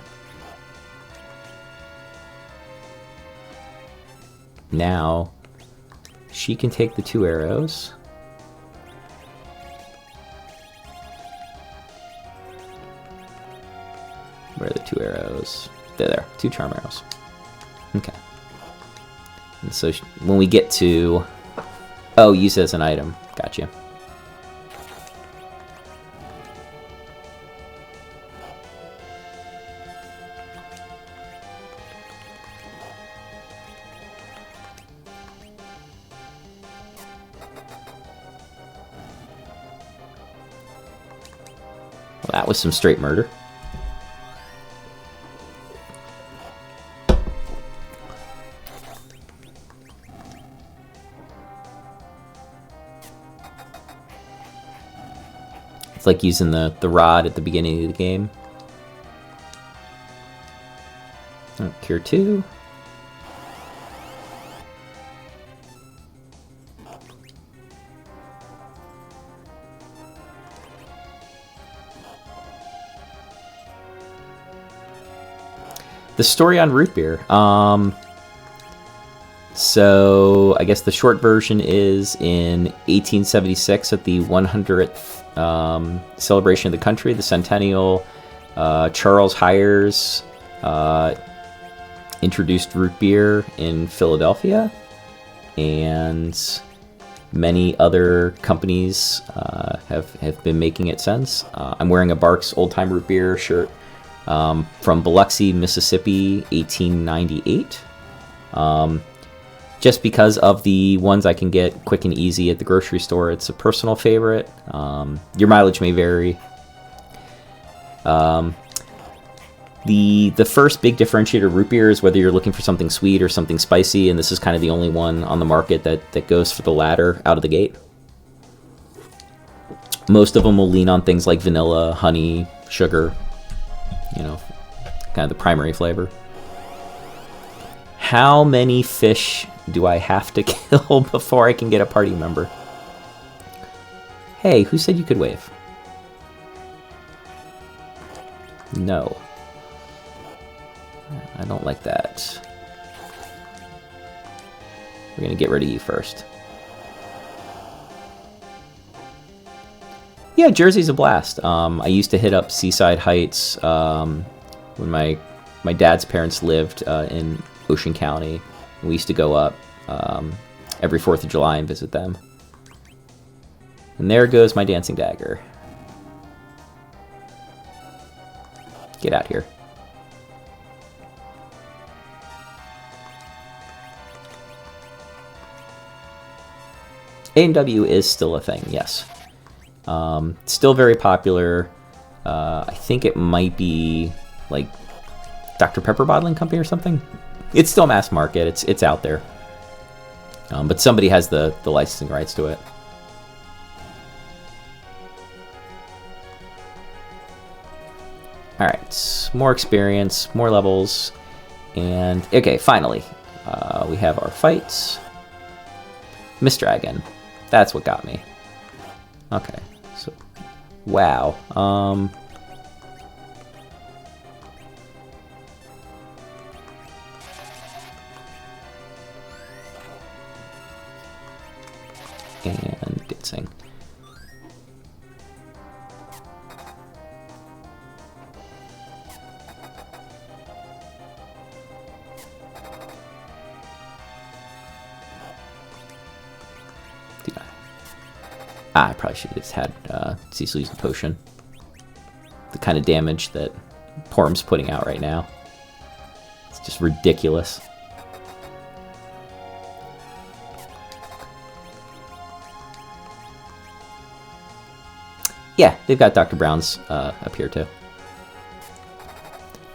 [SPEAKER 1] Now, she can take the 2 arrows. Where are the 2 arrows? There. 2 charm arrows. Okay. And so when we get to... Oh, use it as an item. Gotcha. Well, that was some straight murder. It's like using the rod at the beginning of the game. Oh, cure 2. The story on root beer. So I guess the short version is in 1876 at the 100th celebration of the country, the centennial. Charles Hires introduced root beer in Philadelphia, and many other companies have been making it since. I'm wearing a Barks Old Time Root Beer shirt from Biloxi, Mississippi, 1898. Just because of the ones I can get quick and easy at the grocery store, it's a personal favorite. Your mileage may vary. The first big differentiator root beer is whether you're looking for something sweet or something spicy, and this is kind of the only one on the market that goes for the latter out of the gate. Most of them will lean on things like vanilla, honey, sugar, you know, kind of the primary flavor. How many fish do I have to kill before I can get a party member? Hey, who said you could wave? No. I don't like that. We're gonna get rid of you first. Yeah, Jersey's a blast. I used to hit up Seaside Heights when my dad's parents lived in Ocean County. We used to go up every 4th of July and visit them. And there goes my dancing dagger. Get out here. A&W is still a thing, yes. Still very popular. I think it might be like Dr. Pepper Bottling Company or something. It's still mass market. It's out there. But somebody has the licensing rights to it. Alright, more experience, more levels, and okay, finally, we have our fights. Miss Dragon, that's what got me. Okay, so, wow, and dancing. I probably should have just had Cecil use the potion. The kind of damage that Porum's putting out right now. It's just ridiculous. Yeah, they've got Dr. Brown's up here too.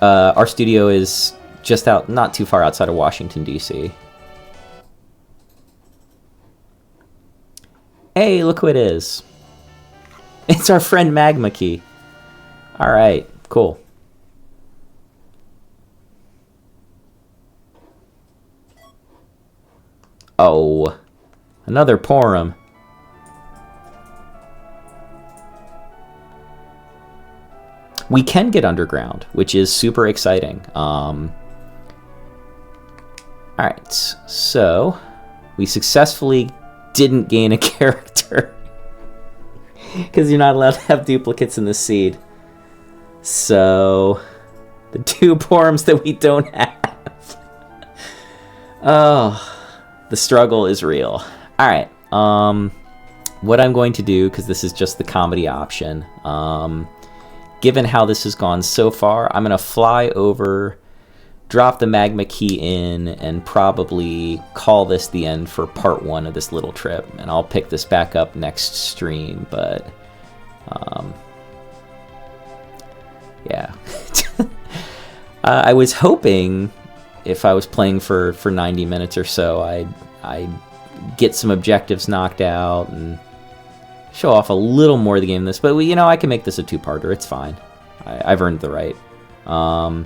[SPEAKER 1] Our studio is just out, not too far outside of Washington, D.C. Hey, look who it is. It's our friend Magma Key. Alright, cool. Oh, another Porum. We can get underground, which is super exciting. Alright, so we successfully didn't gain a character because you're not allowed to have duplicates in the seed. So the 2 Porums that we don't have. Oh, the struggle is real. All right. What I'm going to do, because this is just the comedy option, given how this has gone so far, I'm going to fly over, drop the Magma Key in, and probably call this the end for part 1 of this little trip. And I'll pick this back up next stream, but yeah. I was hoping if I was playing for 90 minutes or so, I'd get some objectives knocked out and show off a little more of the game than this. But, you know, I can make this a 2-parter. It's fine. I've earned the right. Now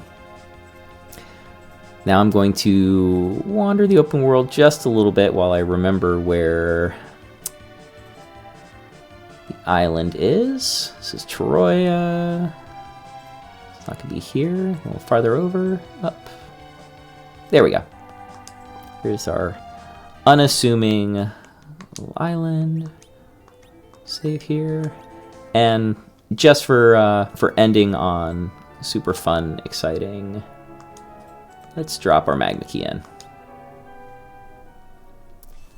[SPEAKER 1] I'm going to wander the open world just a little bit while I remember where the island is. This is Troya. It's not going to be here. A little farther over. Up. There we go. Here's our unassuming little island. Save here. And just for ending on super fun, exciting, let's drop our Magma Key in.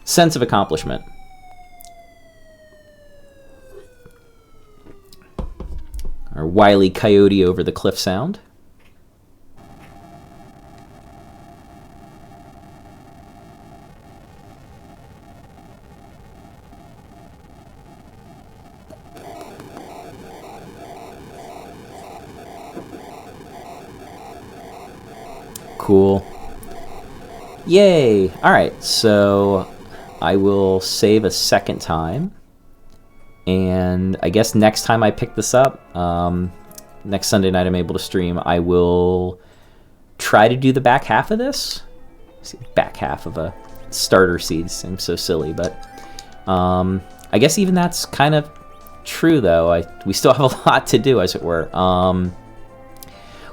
[SPEAKER 1] Sense of accomplishment. Our wily coyote over the cliff sound. Cool. Yay! Alright, so I will save a second time. And I guess next time I pick this up, next Sunday night I'm able to stream, I will try to do the back half of this. See, back half of a starter seed seems so silly, but I guess even that's kind of true, though. We still have a lot to do, as it were.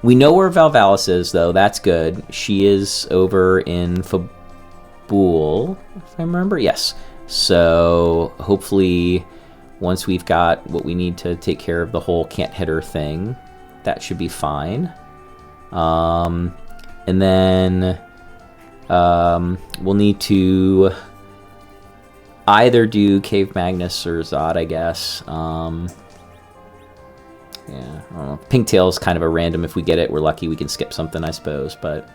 [SPEAKER 1] We know where Valvalis is, though. That's good. She is over in Fabul, if I remember. Yes. So hopefully, once we've got what we need to take care of the whole can't hit her thing, that should be fine. And then we'll need to either do Cave Magnus or Zod, I guess. Yeah, I don't know. Pinktail's kind of a random. If we get it, we're lucky. We can skip something, I suppose. But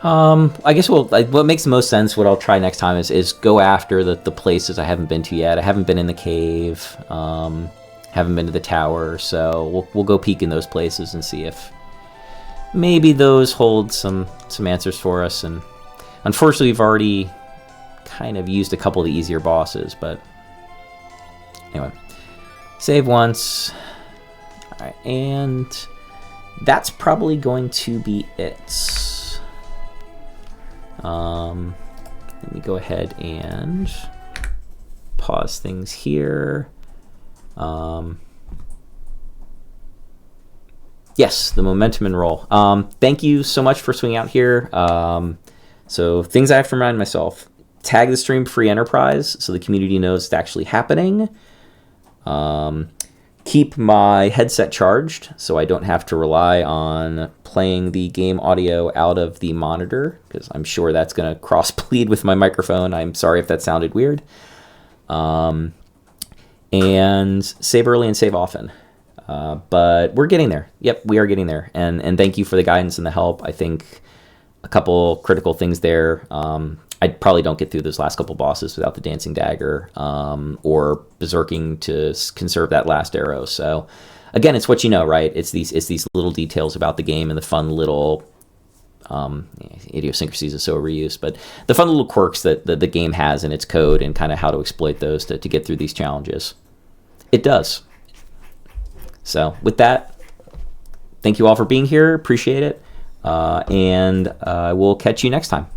[SPEAKER 1] I guess what makes the most sense, what I'll try next time is go after the places I haven't been to yet. I haven't been in the cave. Haven't been to the tower. So we'll go peek in those places and see if maybe those hold some answers for us. And unfortunately, we've already kind of used a couple of the easier bosses. But anyway. Save once. right, and that's probably going to be it. Let me go ahead and pause things here. Yes, the momentum and roll. Thank you so much for swinging out here. So things I have to remind myself. Tag the stream Free Enterprise so the community knows it's actually happening. Keep my headset charged so I don't have to rely on playing the game audio out of the monitor, because I'm sure that's going to cross-bleed with my microphone. I'm sorry if that sounded weird. And save early and save often. But we're getting there. Yep, we are getting there. And thank you for the guidance and the help. I think a couple critical things there. I probably don't get through those last couple bosses without the Dancing Dagger or berserking to conserve that last arrow. So again, it's what you know, right? It's these little details about the game and the fun little idiosyncrasies is so overused, but the fun little quirks that the game has in its code and kind of how to exploit those to get through these challenges. It does. So with that, thank you all for being here. Appreciate it. And we'll catch you next time.